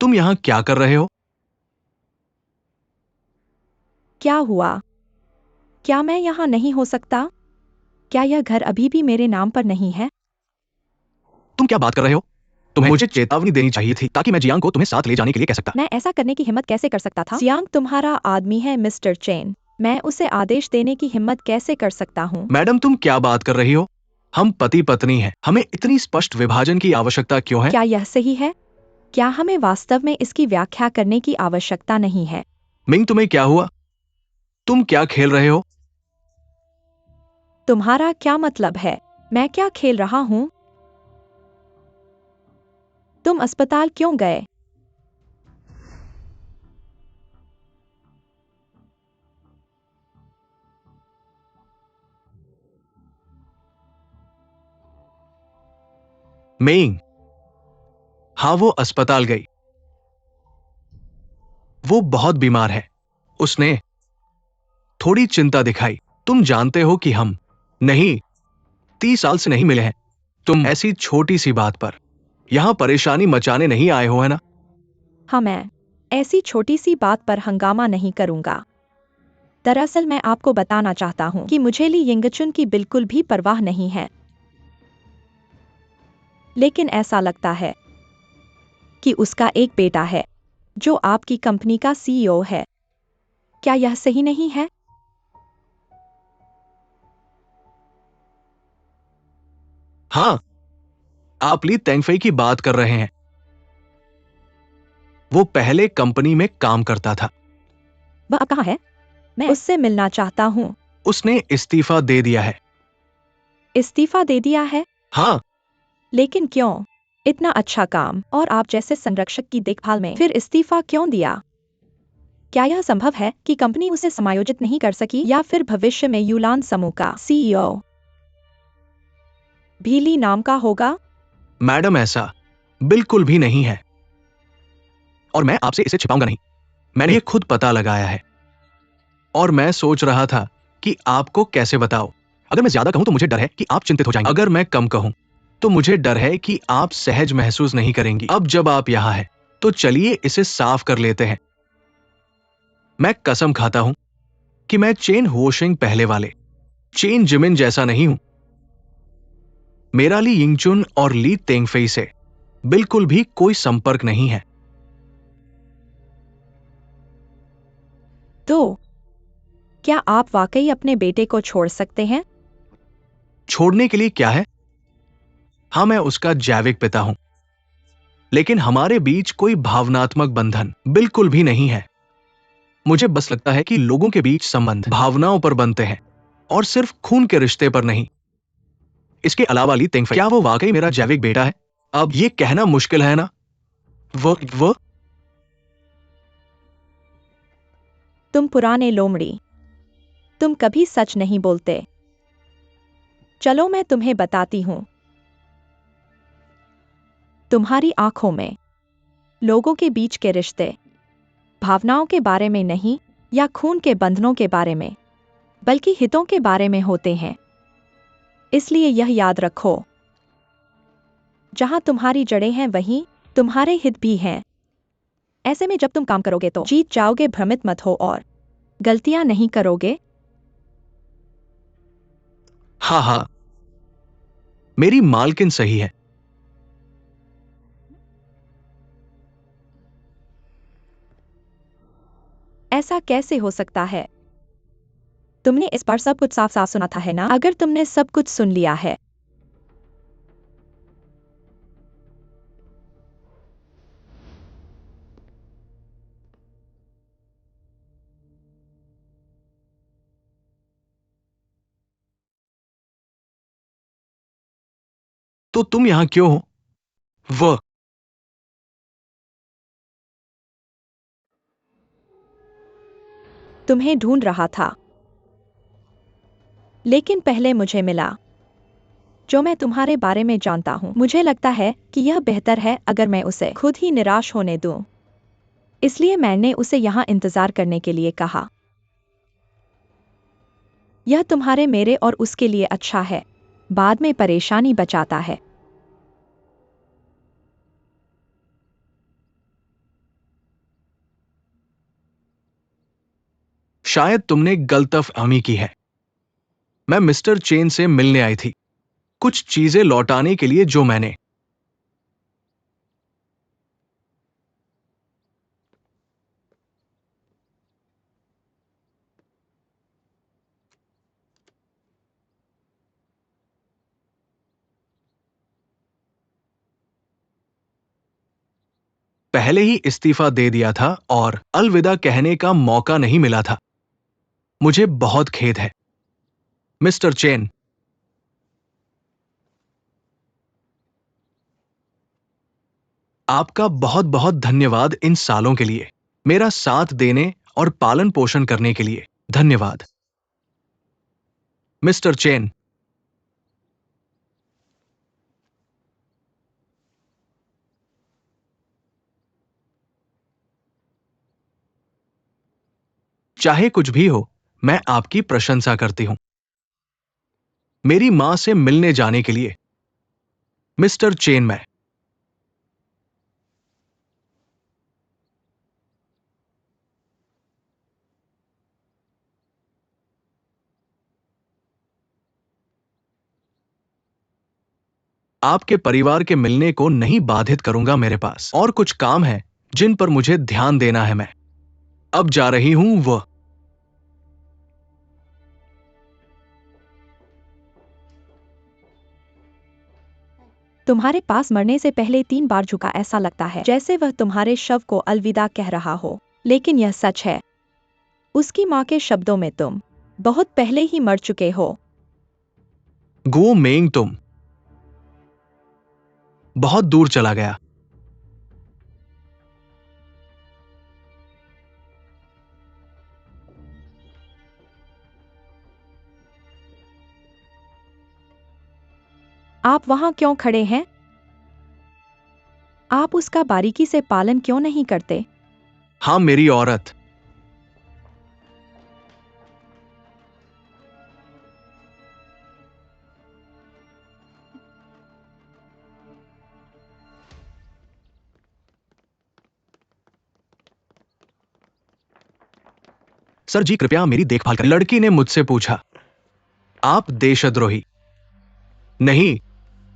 Speaker 2: तुम यहां क्या कर रहे हो?
Speaker 1: क्या हुआ? क्या मैं यहाँ नहीं हो सकता? क्या यह घर अभी भी मेरे नाम पर नहीं है?
Speaker 2: तुम क्या बात कर रहे हो? तुम्हें मुझे चेतावनी देनी चाहिए थी ताकि मैं जियांग को तुम्हें साथ ले जाने के लिए कह सकता।
Speaker 1: मैं ऐसा करने की हिम्मत कैसे कर सकता था? जियांग तुम्हारा आदमी है मिस्टर चेन। मैं उसे आदेश देने की हिम्मत कैसे कर सकता हूँ?
Speaker 2: मैडम, तुम क्या बात कर रही हो? हम पति पत्नी हैं। हमें इतनी स्पष्ट विभाजन की आवश्यकता क्यों है?
Speaker 1: क्या यह सही है? क्या हमें वास्तव में इसकी व्याख्या करने की आवश्यकता नहीं है?
Speaker 2: मिंग, तुम्हें क्या हुआ? तुम क्या खेल रहे हो?
Speaker 1: तुम्हारा क्या मतलब है? मैं क्या खेल रहा हूँ? तुम अस्पताल क्यों गए?
Speaker 2: मिंग, हाँ, वो अस्पताल गई। वो बहुत बीमार है। उसने थोड़ी चिंता दिखाई। तुम जानते हो कि हम नहीं 30 साल से नहीं मिले हैं। तुम ऐसी छोटी सी बात पर यहां परेशानी मचाने नहीं आए हो, है ना?
Speaker 1: हाँ, मैं ऐसी छोटी सी बात पर हंगामा नहीं करूंगा। दरअसल मैं आपको बताना चाहता हूँ कि मुझे ली यिंगचुन की बिल्कुल भी परवाह नहीं है। लेकिन ऐसा लगता है कि उसका एक बेटा है जो आपकी कंपनी का सीईओ है। क्या यह सही नहीं है?
Speaker 2: हाँ, आप ली तेंगफई की बात कर रहे हैं। वो पहले कंपनी में काम करता था।
Speaker 1: वह अब कहाँ है? मैं उससे मिलना चाहता हूँ।
Speaker 2: उसने इस्तीफा दे दिया है।
Speaker 1: इस्तीफा दे दिया है?
Speaker 2: हाँ,
Speaker 1: लेकिन क्यों? इतना अच्छा काम और आप जैसे संरक्षक की देखभाल में फिर इस्तीफा क्यों दिया? क्या यह संभव है कि कंपनी उसे समायोजित नहीं कर सकी या फिर भविष्य में यूलान समूह का सीईओ भी ली नाम का होगा?
Speaker 2: मैडम, ऐसा बिल्कुल भी नहीं है और मैं आपसे इसे छिपाऊंगा नहीं। मैंने ये खुद पता लगाया है और मैं सोच रहा था कि आपको कैसे बताऊं। अगर मैं ज्यादा कहूं तो मुझे डर है कि आप चिंतित हो जाएंगे। अगर मैं कम कहूं तो मुझे डर है कि आप सहज महसूस नहीं करेंगी। अब जब आप यहां हैं तो चलिए इसे साफ कर लेते हैं। मैं कसम खाता हूं कि मैं चेन हुओशिंग पहले वाले चेन जिमिन जैसा नहीं हूं। मेरा ली यिंगचुन और ली तेंगफेई से बिल्कुल भी कोई संपर्क नहीं है।
Speaker 1: तो क्या आप वाकई अपने बेटे को छोड़ सकते हैं?
Speaker 2: छोड़ने के लिए क्या है? हाँ, मैं उसका जैविक पिता हूं, लेकिन हमारे बीच कोई भावनात्मक बंधन बिल्कुल भी नहीं है। मुझे बस लगता है कि लोगों के बीच संबंध भावनाओं पर बनते हैं और सिर्फ खून के रिश्ते पर नहीं। इसके अलावा ली तेंगफेई, क्या वो वाकई मेरा जैविक बेटा है? अब ये कहना मुश्किल है ना? वो
Speaker 1: तुम पुराने लोमड़ी, तुम कभी सच नहीं बोलते। चलो मैं तुम्हें बताती हूं। तुम्हारी आंखों में लोगों के बीच के रिश्ते भावनाओं के बारे में नहीं या खून के बंधनों के बारे में, बल्कि हितों के बारे में होते हैं। इसलिए यह याद रखो, जहां तुम्हारी जड़ें हैं वहीं तुम्हारे हित भी हैं। ऐसे में जब तुम काम करोगे तो जीत जाओगे, भ्रमित मत हो और गलतियां नहीं करोगे।
Speaker 2: हाँ हाँ, मेरी मालकिन सही है।
Speaker 1: ऐसा कैसे हो सकता है? तुमने इस पर सब कुछ साफ साफ सुना था, है ना? अगर तुमने सब कुछ सुन लिया है,
Speaker 2: तो तुम यहां क्यों हो? वह
Speaker 1: तुम्हें ढूंढ रहा था, लेकिन पहले मुझे मिला। जो मैं तुम्हारे बारे में जानता हूं, मुझे लगता है कि यह बेहतर है अगर मैं उसे खुद ही निराश होने दूं। इसलिए मैंने उसे यहां इंतजार करने के लिए कहा। यह तुम्हारे, मेरे और उसके लिए अच्छा है। बाद में परेशानी बचाता है।
Speaker 2: शायद तुमने गलतफहमी की है। मैं मिस्टर चेन से मिलने आई थी, कुछ चीजें लौटाने के लिए जो मैंने। पहले ही इस्तीफा दे दिया था और अलविदा कहने का मौका नहीं मिला था। मुझे बहुत खेद है मिस्टर चेन। आपका बहुत बहुत धन्यवाद इन सालों के लिए, मेरा साथ देने और पालन पोषण करने के लिए धन्यवाद मिस्टर चेन। चाहे कुछ भी हो, मैं आपकी प्रशंसा करती हूं। मेरी मां से मिलने जाने के लिए मिस्टर चेन। मैं आपके परिवार के मिलने को नहीं बाधित करूंगा। मेरे पास और कुछ काम है जिन पर मुझे ध्यान देना है। मैं अब जा रही हूं। वह
Speaker 1: तुम्हारे पास मरने से पहले 3 बार झुका, ऐसा लगता है जैसे वह तुम्हारे शव को अलविदा कह रहा हो, लेकिन यह सच है। उसकी मां के शब्दों में तुम बहुत पहले ही मर चुके हो।
Speaker 2: गो मेंग, तुम बहुत दूर चला गया।
Speaker 1: आप वहां क्यों खड़े हैं? आप उसका बारीकी से पालन क्यों नहीं करते?
Speaker 2: हां, मेरी औरत। सर जी, कृपया मेरी देखभाल करें। लड़की ने मुझसे पूछा। आप देशद्रोही नहीं,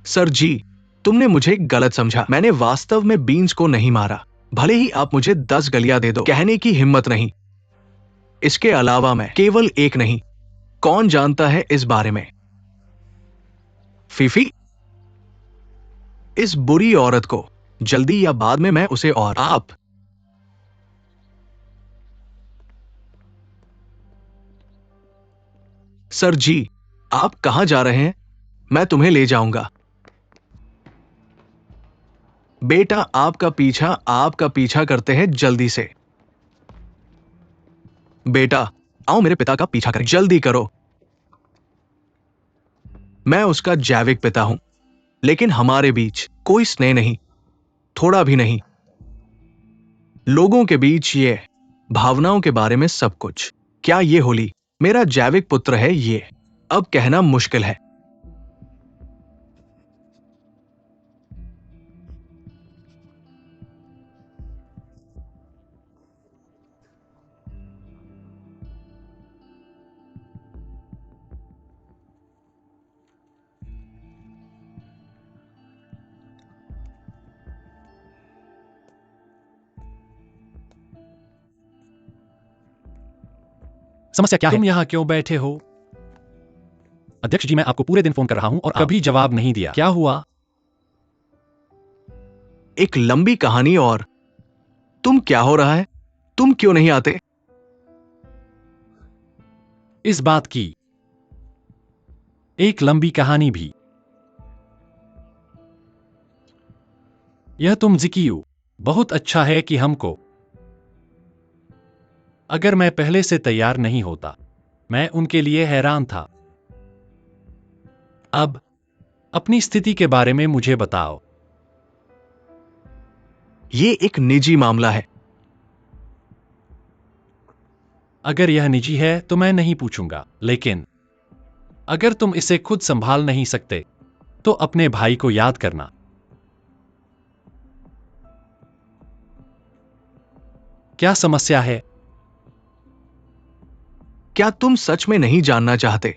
Speaker 2: सर जी, तुमने मुझे गलत समझा। मैंने वास्तव में बीन्स को नहीं मारा। भले ही आप मुझे 10 गलियां दे दो, कहने की हिम्मत नहीं। इसके अलावा मैं केवल एक नहीं, कौन जानता है इस बारे में? फीफी, इस बुरी औरत को जल्दी या बाद में मैं उसे और आप। सर जी, आप कहां जा रहे हैं? मैं तुम्हें ले जाऊंगा। बेटा, आपका पीछा करते हैं, जल्दी से। बेटा, आओ मेरे पिता का पीछा करें, जल्दी करो। मैं उसका जैविक पिता हूं, लेकिन हमारे बीच कोई स्नेह नहीं, थोड़ा भी नहीं। लोगों के बीच ये भावनाओं के बारे में सब कुछ। क्या ये होली मेरा जैविक पुत्र है? ये अब कहना मुश्किल है।
Speaker 4: समस्या क्या है? तुम यहाँ क्यों बैठे हो? अध्यक्ष जी, मैं आपको पूरे दिन फोन कर रहा हूं और कभी जवाब नहीं दिया। क्या हुआ?
Speaker 2: एक लंबी कहानी। और तुम क्या हो रहा है? तुम क्यों नहीं आते?
Speaker 4: इस बात की एक लंबी कहानी भी। यह तुम जिकियू, बहुत अच्छा है कि हमको। अगर मैं पहले से तैयार नहीं होता, मैं उनके लिए हैरान था। अब अपनी स्थिति के बारे में मुझे बताओ।
Speaker 2: ये एक निजी मामला है।
Speaker 4: अगर यह निजी है तो मैं नहीं पूछूंगा, लेकिन अगर तुम इसे खुद संभाल नहीं सकते तो अपने भाई को याद करना। क्या समस्या है?
Speaker 2: क्या तुम सच में नहीं जानना चाहते?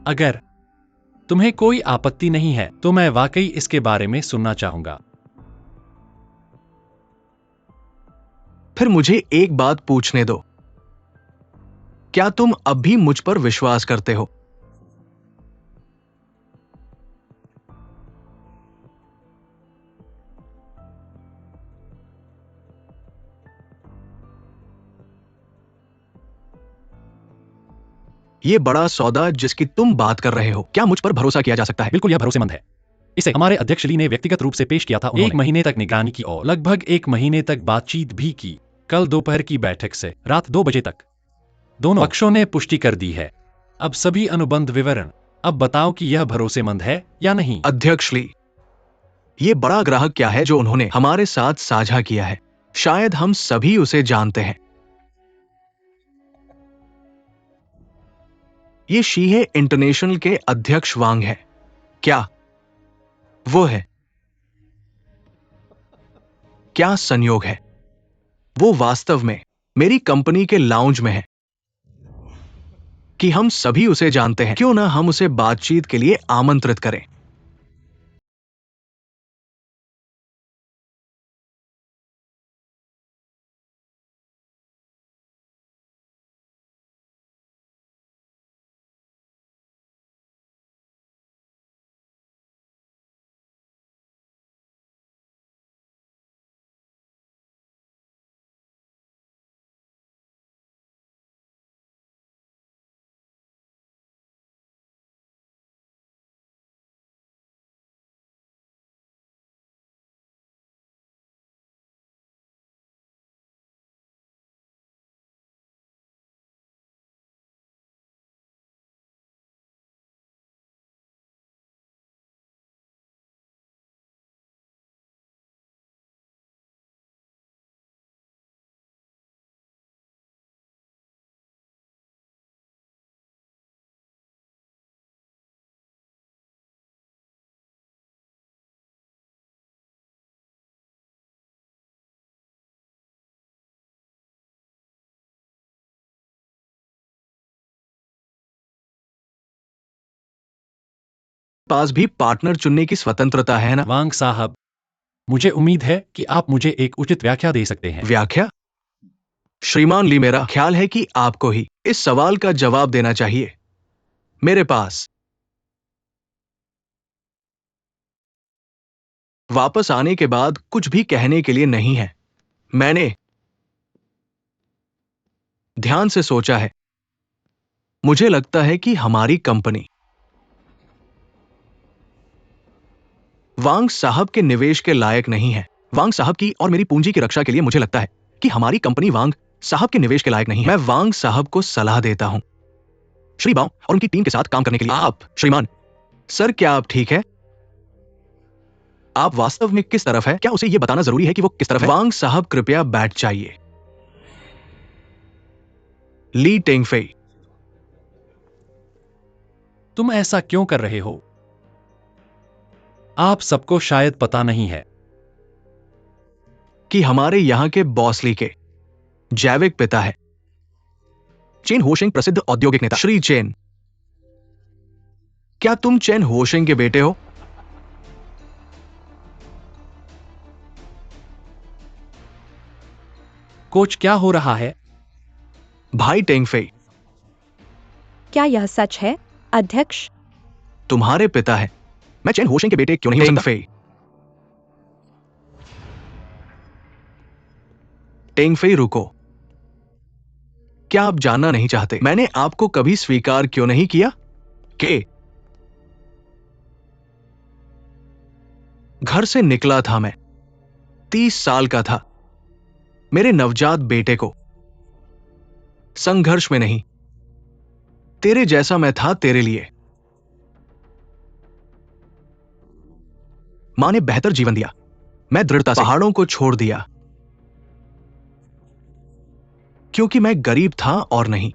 Speaker 4: अगर तुम्हें कोई आपत्ति नहीं है तो मैं वाकई इसके बारे में सुनना चाहूंगा।
Speaker 2: फिर मुझे एक बात पूछने दो। क्या तुम अब भी मुझ पर विश्वास करते हो? ये बड़ा सौदा जिसकी तुम बात कर रहे हो, क्या मुझ पर भरोसा किया जा सकता है?
Speaker 4: बिल्कुल, यह भरोसेमंद है। इसे हमारे अध्यक्ष ली ने व्यक्तिगत रूप से पेश किया था। उन्होंने 1 महीने तक निगरानी की और लगभग 1 महीने तक बातचीत भी की। कल दोपहर की बैठक से रात 2 बजे तक दोनों पक्षों ने पुष्टि कर दी है। अब सभी अनुबंध विवरण। अब बताओ कि यह भरोसेमंद है या नहीं।
Speaker 2: अध्यक्ष ली, ये बड़ा ग्राहक क्या है जो उन्होंने हमारे साथ साझा किया है? शायद हम सभी उसे जानते हैं। ये शीहे इंटरनेशनल के अध्यक्ष वांग है। क्या वो है? क्या संयोग है? वो वास्तव में मेरी कंपनी के लाउंज में है कि हम सभी उसे जानते हैं। क्यों ना हम उसे बातचीत के लिए आमंत्रित करें। पास भी पार्टनर चुनने की स्वतंत्रता है ना?
Speaker 4: वांग साहब, मुझे उम्मीद है कि आप मुझे एक उचित व्याख्या दे सकते हैं।
Speaker 2: व्याख्या? श्रीमान ली, मेरा ख्याल है कि आपको ही इस सवाल का जवाब देना चाहिए। मेरे पास वापस आने के बाद कुछ भी कहने के लिए नहीं है। मैंने ध्यान से सोचा है। मुझे लगता है कि हमारी कंपनी वांग साहब के निवेश के लायक नहीं है। वांग साहब की और मेरी पूंजी की रक्षा के लिए मुझे लगता है कि हमारी कंपनी वांग साहब के निवेश के लायक नहीं है। मैं वांग साहब को सलाह देता हूं श्री बाओ और उनकी टीम के साथ काम करने के लिए। आप श्रीमान, सर क्या आप ठीक है? आप वास्तव में किस तरफ है? क्या उसे यह बताना जरूरी है कि वो किस तरफ है? वांग साहब कृपया बैठ जाइए। ली टेंगफेई,
Speaker 4: तुम ऐसा क्यों कर रहे हो? आप सबको शायद पता नहीं है
Speaker 2: कि हमारे यहां के बॉस ली के जैविक पिता है चेन होशिंग, प्रसिद्ध औद्योगिक नेता। श्री चेन, क्या तुम चेन होशिंग के बेटे हो?
Speaker 4: कोच, क्या हो रहा है?
Speaker 2: भाई टेंगफेई,
Speaker 1: क्या यह सच है, अध्यक्ष?
Speaker 2: तुम्हारे पिता है। मैं चेन होशिंग के बेटे क्यों नहीं हो सकता? टेंगफेई, टेंगफेई रुको। क्या आप जानना नहीं चाहते मैंने आपको कभी स्वीकार क्यों नहीं किया? के घर से निकला था मैं, 30 साल का था। मेरे नवजात बेटे को संघर्ष में नहीं, तेरे जैसा मैं था तेरे लिए। मां ने बेहतर जीवन दिया। मैं दृढ़ता से पहाड़ों को छोड़ दिया क्योंकि मैं गरीब था और नहीं।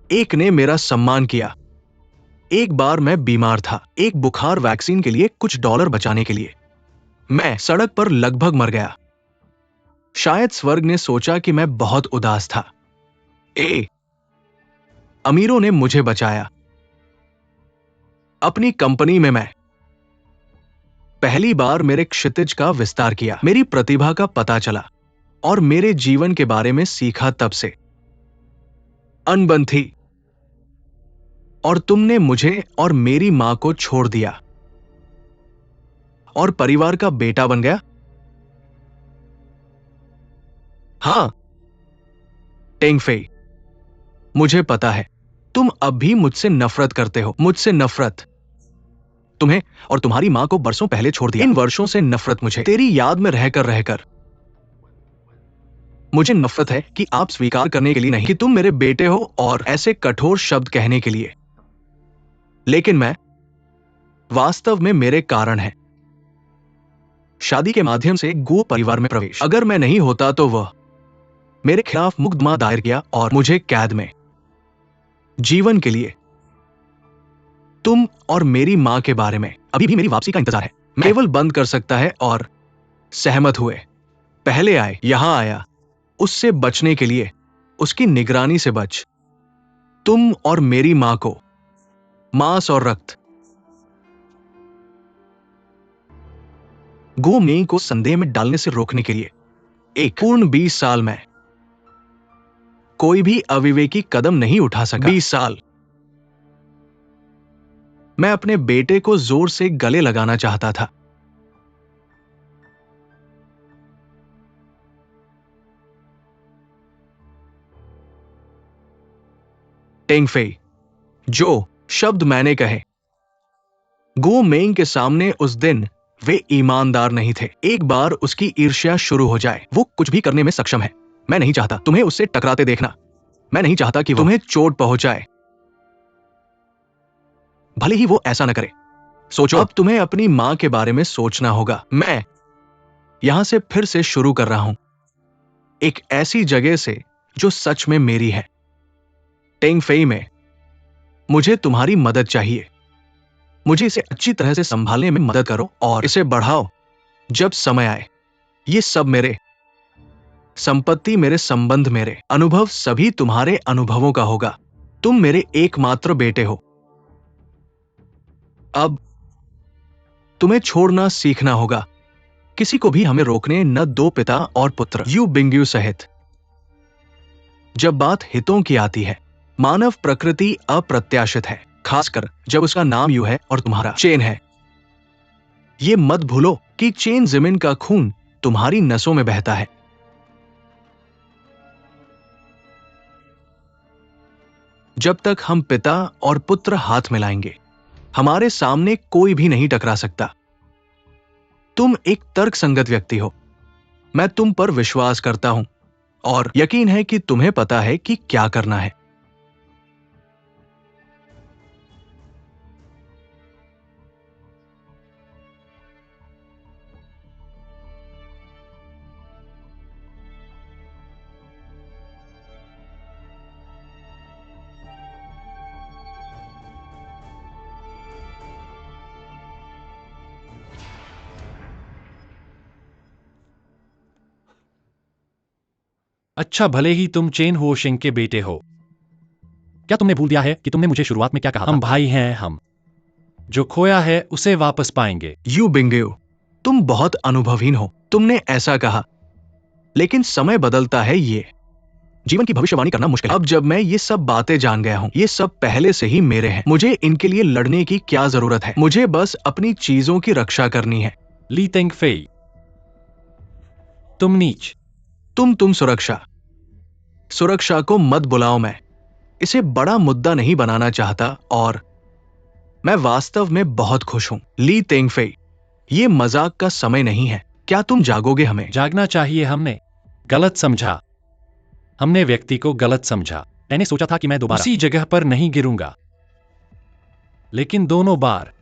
Speaker 2: एक ने मेरा सम्मान किया। एक बार मैं बीमार था, एक बुखार वैक्सीन के लिए कुछ डॉलर बचाने के लिए मैं सड़क पर लगभग मर गया। शायद स्वर्ग ने सोचा कि मैं बहुत उदास था। अमीरों ने मुझे बचाया। अपनी कंपनी में मैं पहली बार मेरे क्षितिज का विस्तार किया। मेरी प्रतिभा का पता चला और मेरे जीवन के बारे में सीखा। तब से अनबन थी और तुमने मुझे और मेरी मां को छोड़ दिया और परिवार का बेटा बन गया। हां टेंगफेई, मुझे पता है तुम अब भी मुझसे नफरत करते हो। मुझसे नफरत। तुम्हें और तुम्हारी मां को बरसों पहले छोड़ दिया। इन वर्षों से नफरत मुझे तेरी याद में रहकर मुझे नफरत है कि आप स्वीकार करने के लिए नहीं कि तुम मेरे बेटे हो और ऐसे कठोर शब्द कहने के लिए। लेकिन मैं वास्तव में मेरे कारण है। शादी के माध्यम से गो परिवार में प्रवेश। अगर मैं नहीं होता तो वह मेरे खिलाफ मुकदमा दायर किया और मुझे कैद में जीवन के लिए। तुम और मेरी मां के बारे में अभी भी मेरी वापसी का इंतजार है। मैं केवल बंद कर सकता है और सहमत हुए। पहले आए, यहां आया उससे बचने के लिए, उसकी निगरानी से बच। तुम और मेरी मां को मांस और रक्त। गो मेई को संदेह में डालने से रोकने के लिए एक पूर्ण 20 साल में कोई भी अविवेकी कदम नहीं उठा सका। 20 साल मैं अपने बेटे को जोर से गले लगाना चाहता था। टेंगफेई, जो शब्द मैंने कहे गो मेंग के सामने उस दिन, वे ईमानदार नहीं थे। एक बार उसकी ईर्ष्या शुरू हो जाए, वो कुछ भी करने में सक्षम है। मैं नहीं चाहता तुम्हें उससे टकराते देखना। मैं नहीं चाहता कि तुम्हें चोट पहुंचाए, भले ही वो ऐसा न करे। सोचो, अब तुम्हें अपनी मां के बारे में सोचना होगा। मैं यहां से फिर से शुरू कर रहा हूं, एक ऐसी जगह से जो सच में मेरी है। टेंगफेई में मुझे तुम्हारी मदद चाहिए। मुझे इसे अच्छी तरह से संभालने में मदद करो और इसे बढ़ाओ जब समय आए। ये सब मेरे संपत्ति, मेरे संबंध, मेरे अनुभव, सभी तुम्हारे अनुभवों का होगा। तुम मेरे एकमात्र बेटे हो। अब तुम्हें छोड़ना सीखना होगा। किसी को भी हमें रोकने न दो, पिता और पुत्र, यू बिंगयू सहित। जब बात हितों की आती है, मानव प्रकृति अप्रत्याशित है, खासकर जब उसका नाम यू है और तुम्हारा चेन है। ये मत भूलो कि चेन जिमिन का खून तुम्हारी नसों में बहता है। जब तक हम पिता और पुत्र हाथ मिलाएंगे, हमारे सामने कोई भी नहीं टकरा सकता। तुम एक तर्कसंगत व्यक्ति हो। मैं तुम पर विश्वास करता हूं और यकीन है कि तुम्हें पता है कि क्या करना है।
Speaker 4: अच्छा, भले ही तुम चेन हुओशिंग के बेटे हो, क्या तुमने भूल दिया है कि तुमने मुझे शुरुआत में क्या कहा था? हम भाई हैं। हम जो खोया है उसे वापस पाएंगे।
Speaker 2: यू बिंगयू, तुम बहुत अनुभवहीन हो। तुमने ऐसा कहा, लेकिन समय बदलता है। ये जीवन की भविष्यवाणी करना मुश्किल है। अब जब मैं ये सब बातें जान गया हूं, ये सब पहले से ही मेरे हैं। मुझे इनके लिए लड़ने की क्या जरूरत है? मुझे बस अपनी चीजों की रक्षा करनी है।
Speaker 4: ली तेंगफेई, तुम नीच।
Speaker 2: तुम सुरक्षा को मत बुलाओ। मैं इसे बड़ा मुद्दा नहीं बनाना चाहता और मैं वास्तव में बहुत खुश हूं। ली तेंगफेई, ये मजाक का समय नहीं है। क्या तुम जागोगे? हमें
Speaker 4: जागना चाहिए। हमने गलत समझा। हमने व्यक्ति को गलत समझा। मैंने सोचा था कि मैं दोबारा उसी जगह पर नहीं गिरूंगा, लेकिन दोनों बार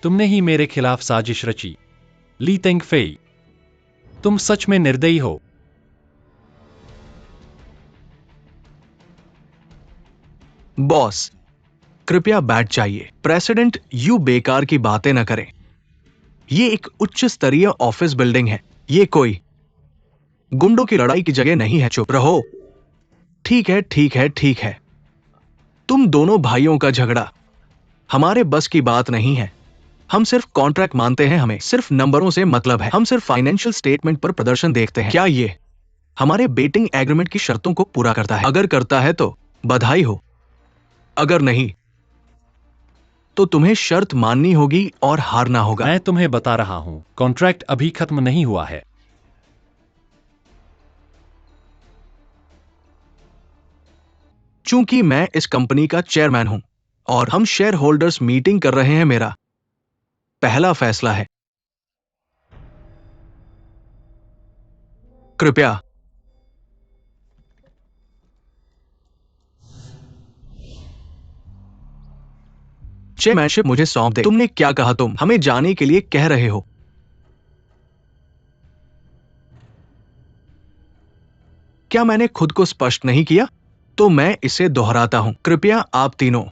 Speaker 4: तुमने ही मेरे खिलाफ साजिश रची। ली तेंगफेई, तुम सच में निर्दयी हो।
Speaker 2: बॉस, कृपया बैठ जाइए। प्रेसिडेंट, यू बेकार की बातें न करें। ये एक उच्च स्तरीय ऑफिस बिल्डिंग है। ये कोई गुंडों की लड़ाई की जगह नहीं है। चुप रहो। ठीक है, ठीक है, ठीक है। तुम दोनों भाइयों का झगड़ा हमारे बस की बात नहीं है। हम सिर्फ कॉन्ट्रैक्ट मानते हैं। हमें सिर्फ नंबरों से मतलब है। हम सिर्फ फाइनेंशियल स्टेटमेंट पर प्रदर्शन देखते हैं। क्या ये हमारे बेटिंग एग्रीमेंट की शर्तों को पूरा करता है? अगर करता है तो बधाई हो, अगर नहीं तो तुम्हें शर्त माननी होगी और हारना होगा।
Speaker 4: मैं तुम्हें बता रहा हूं, कॉन्ट्रैक्ट अभी खत्म नहीं हुआ है।
Speaker 2: चूंकि मैं इस कंपनी का चेयरमैन हूं और हम शेयर होल्डर्स मीटिंग कर रहे हैं, मेरा पहला फैसला है। कृपया चेयरमैनशिप मुझे सौंप दे। तुमने क्या कहा? तुम हमें जाने के लिए कह रहे हो? क्या मैंने खुद को स्पष्ट नहीं किया? तो मैं इसे दोहराता हूं। कृपया आप तीनों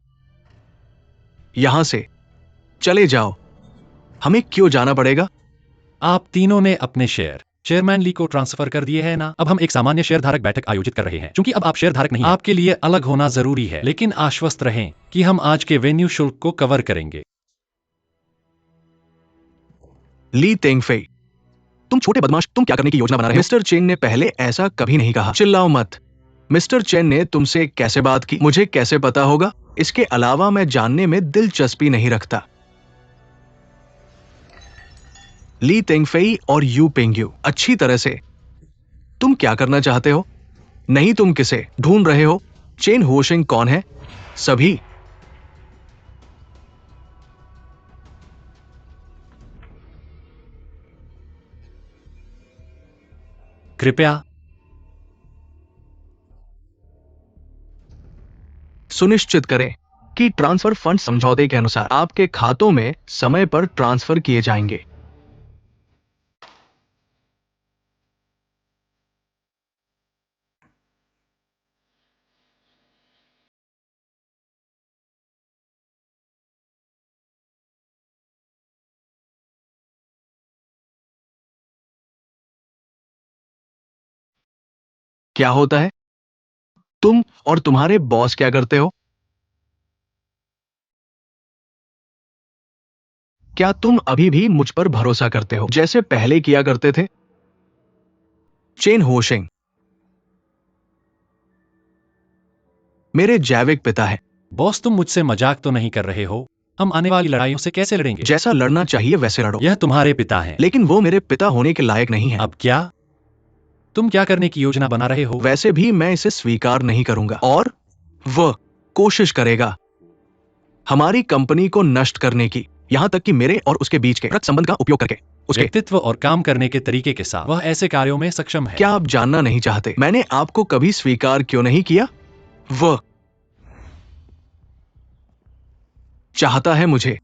Speaker 2: यहां से चले जाओ। हमें क्यों जाना पड़ेगा?
Speaker 4: आप तीनों ने अपने शेयर चेयरमैन ली को ट्रांसफर कर दिए हैं ना? अब हम एक सामान्य शेयर धारक बैठक आयोजित कर रहे हैं। क्योंकि अब आप शेयर धारक नहीं हैं, आपके लिए अलग होना जरूरी है। लेकिन आश्वस्त रहें कि हम आज के वेन्यू शुल्क को कवर करेंगे।
Speaker 2: ली तेंगफेई, तुम छोटे बदमाश, तुम क्या करने की योजना बना रहे हो? मिस्टर चेन ने पहले ऐसा कभी नहीं कहा। चिल्लाओ मत। मिस्टर चेन ने तुमसे कैसे बात की? मुझे कैसे पता होगा? इसके अलावा मैं जानने में दिलचस्पी नहीं रखता। ली तेंगफेई और यू पेंग्यू, अच्छी तरह से तुम क्या करना चाहते हो? नहीं, तुम किसे ढूंढ रहे हो? चेन हुओशिंग कौन है? सभी
Speaker 4: कृपया
Speaker 2: सुनिश्चित करें कि ट्रांसफर फंड समझौते के अनुसार आपके खातों में समय पर ट्रांसफर किए जाएंगे। क्या होता है? तुम और तुम्हारे बॉस क्या करते हो? क्या तुम अभी भी मुझ पर भरोसा करते हो जैसे पहले किया करते थे? चेन होशिंग मेरे जैविक पिता है।
Speaker 4: बॉस, तुम मुझसे मजाक तो नहीं कर रहे हो? हम आने वाली लड़ाइयों से कैसे लड़ेंगे?
Speaker 2: जैसा लड़ना चाहिए वैसे लड़ो।
Speaker 4: यह तुम्हारे पिता हैं।
Speaker 2: लेकिन वो मेरे पिता होने के लायक नहीं है।
Speaker 4: अब क्या? तुम क्या करने की योजना बना रहे हो?
Speaker 2: वैसे भी मैं इसे स्वीकार नहीं करूंगा और वह कोशिश करेगा हमारी कंपनी को नष्ट करने की, यहां तक कि मेरे और उसके बीच के रक्त संबंध का उपयोग करके उसके।
Speaker 4: व्यक्तित्व और काम करने के तरीके के साथ वह ऐसे कार्यों में सक्षम है।
Speaker 2: क्या आप जानना नहीं चाहते मैंने आपको कभी स्वीकार क्यों नहीं किया? वह चाहता है मुझे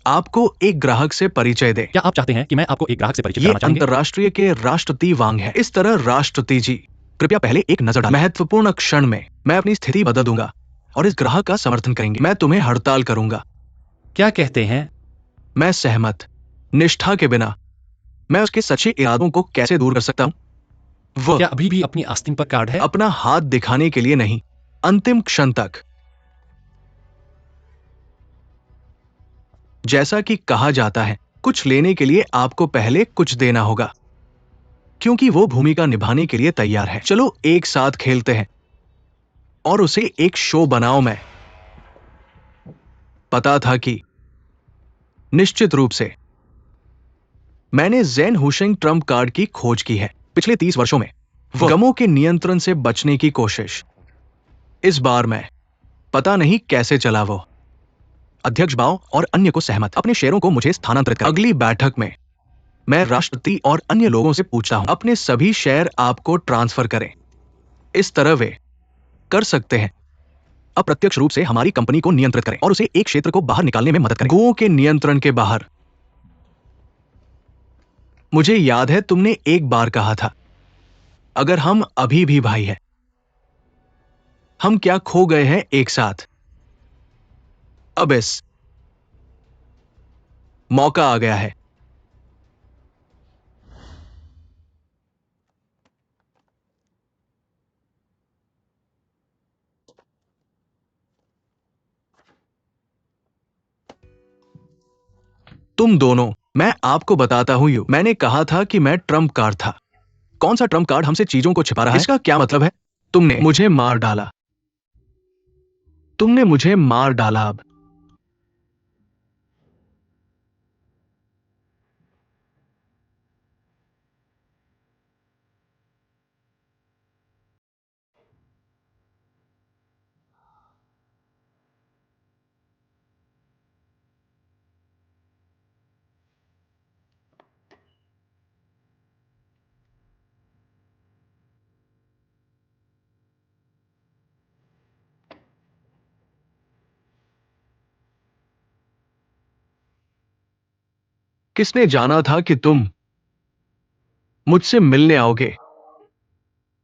Speaker 2: आपको एक ग्राहक से परिचय दे।
Speaker 4: क्या आप चाहते हैं कि मैं आपको एक ग्राहक से परिचित
Speaker 2: ये
Speaker 4: कराना चाहेंगे?
Speaker 2: अंतर्राष्ट्रीय के राष्ट्रपति वांग है। इस तरह राष्ट्रपति जी, कृपया पहले एक नजर डालें। महत्वपूर्ण क्षण में मैं अपनी स्थिति बदल दूंगा और इस ग्राहक का समर्थन करेंगे। मैं तुम्हें हड़ताल करूंगा।
Speaker 4: क्या कहते हैं?
Speaker 2: मैं सहमत। निष्ठा के बिना मैं उसके सच्चे इरादों को कैसे दूर कर सकता हूं? वह
Speaker 4: क्या अभी भी अपनी आस्तीन पर कार्ड है?
Speaker 2: अपना हाथ दिखाने के लिए नहीं, अंतिम क्षण तक। जैसा कि कहा जाता है, कुछ लेने के लिए आपको पहले कुछ देना होगा, क्योंकि वो भूमिका निभाने के लिए तैयार है। चलो एक साथ खेलते हैं और उसे एक शो बनाओ। मैं पता था कि निश्चित रूप से मैंने ज़ेन हुशिंग ट्रम्प कार्ड की खोज की है। पिछले 30 वर्षों में गमों के नियंत्रण से बचने की कोशिश। इस बार मैं पता नहीं कैसे चला वो अध्यक्ष बाओ और अन्य को सहमत, अपने शेयरों को मुझे स्थानांतरित कर। अगली बैठक में मैं राष्ट्रपति और अन्य लोगों से पूछता हूं अपने सभी शेयर आपको ट्रांसफर करें। इस तरह वे कर सकते हैं अप्रत्यक्ष रूप से हमारी कंपनी को नियंत्रित करें और उसे एक क्षेत्र को बाहर निकालने में मदद करें, गोओं के नियंत्रण के बाहर। मुझे याद है तुमने एक बार कहा था, अगर हम अभी भी भाई हैं, हम क्या खो गए हैं एक साथ। अब इस मौका आ गया है। तुम दोनों, मैं आपको बताता हूं मैंने कहा था कि मैं ट्रम्प कार्ड था। कौन सा ट्रम्प कार्ड हमसे चीजों को छिपा रहा है? इसका क्या मतलब है? तुमने मुझे मार डाला। तुमने मुझे मार डाला। अब किसने जाना था कि तुम मुझसे मिलने आओगे?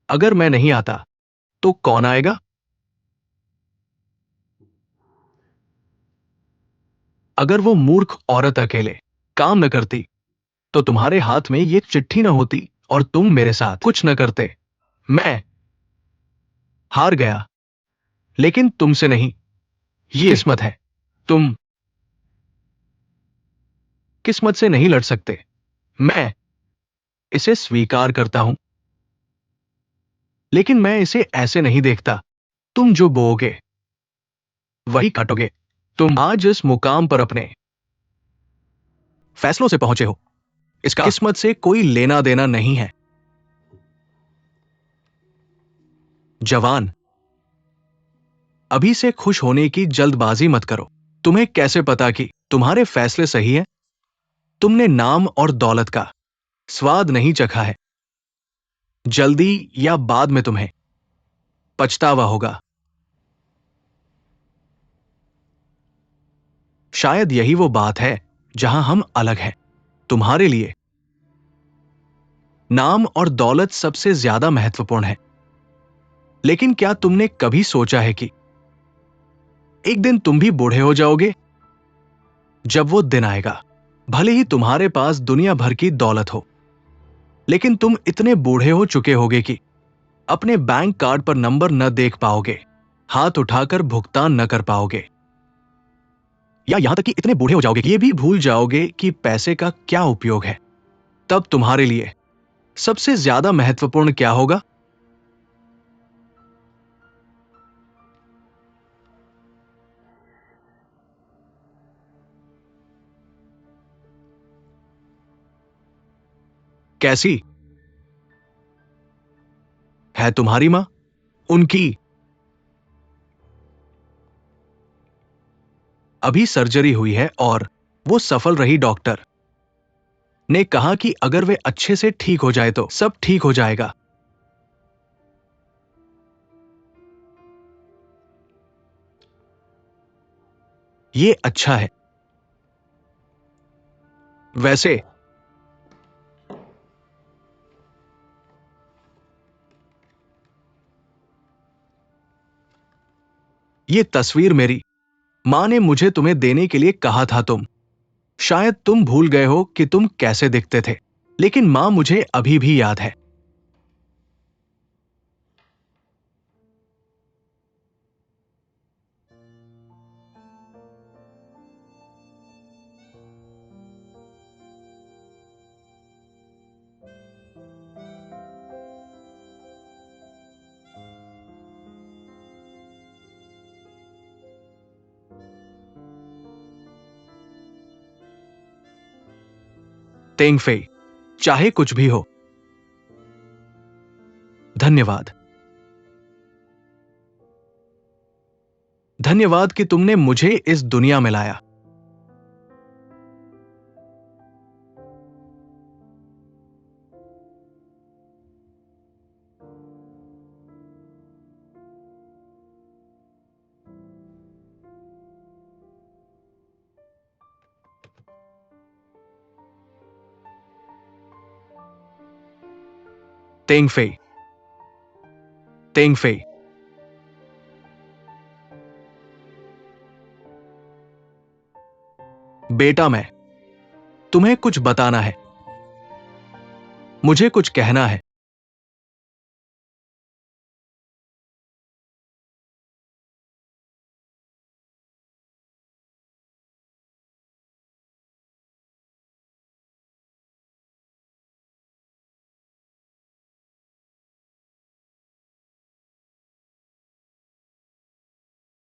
Speaker 2: अगर मैं नहीं आता तो कौन आएगा? अगर वो मूर्ख औरत अकेले काम न करती तो तुम्हारे हाथ में ये चिट्ठी न होती और तुम मेरे साथ कुछ न करते। मैं हार गया, लेकिन तुमसे नहीं। ये किस्मत है। तुम किस्मत से नहीं लड़ सकते। मैं इसे स्वीकार करता हूं, लेकिन मैं इसे ऐसे नहीं देखता। तुम जो बोओगे वही काटोगे। तुम आज इस मुकाम पर अपने फैसलों से पहुंचे हो। इसका किस्मत से कोई लेना देना नहीं है। जवान, अभी से खुश होने की जल्दबाजी मत करो। तुम्हें कैसे पता कि तुम्हारे फैसले सही हैं? तुमने नाम और दौलत का स्वाद नहीं चखा है। जल्दी या बाद में तुम्हें पछतावा होगा। शायद यही वो बात है जहां हम अलग हैं। तुम्हारे लिए नाम और दौलत सबसे ज्यादा महत्वपूर्ण है, लेकिन क्या तुमने कभी सोचा है कि एक दिन तुम भी बूढ़े हो जाओगे? जब वो दिन आएगा, भले ही तुम्हारे पास दुनिया भर की दौलत हो, लेकिन तुम इतने बूढ़े हो चुके होगे कि अपने बैंक कार्ड पर नंबर न देख पाओगे, हाथ उठाकर भुगतान न कर पाओगे। या यहां तक कि इतने बूढ़े हो जाओगे कि ये भी भूल जाओगे कि पैसे का क्या उपयोग है। तब तुम्हारे लिए सबसे ज्यादा महत्वपूर्ण क्या होगा? कैसी है तुम्हारी मां? उनकी अभी सर्जरी हुई है और वो सफल रही। डॉक्टर ने कहा कि अगर वे अच्छे से ठीक हो जाए तो सब ठीक हो जाएगा। ये अच्छा है। वैसे ये तस्वीर मेरी मां ने मुझे तुम्हें देने के लिए कहा था। शायद तुम भूल गए हो कि तुम कैसे दिखते थे, लेकिन मां मुझे अभी भी याद है। तेंगफेई, चाहे कुछ भी हो, धन्यवाद। धन्यवाद कि तुमने मुझे इस दुनिया में लाया। तेंगफेई, तेंगफेई, बेटा, मैं तुम्हें कुछ बताना है। मुझे कुछ कहना है।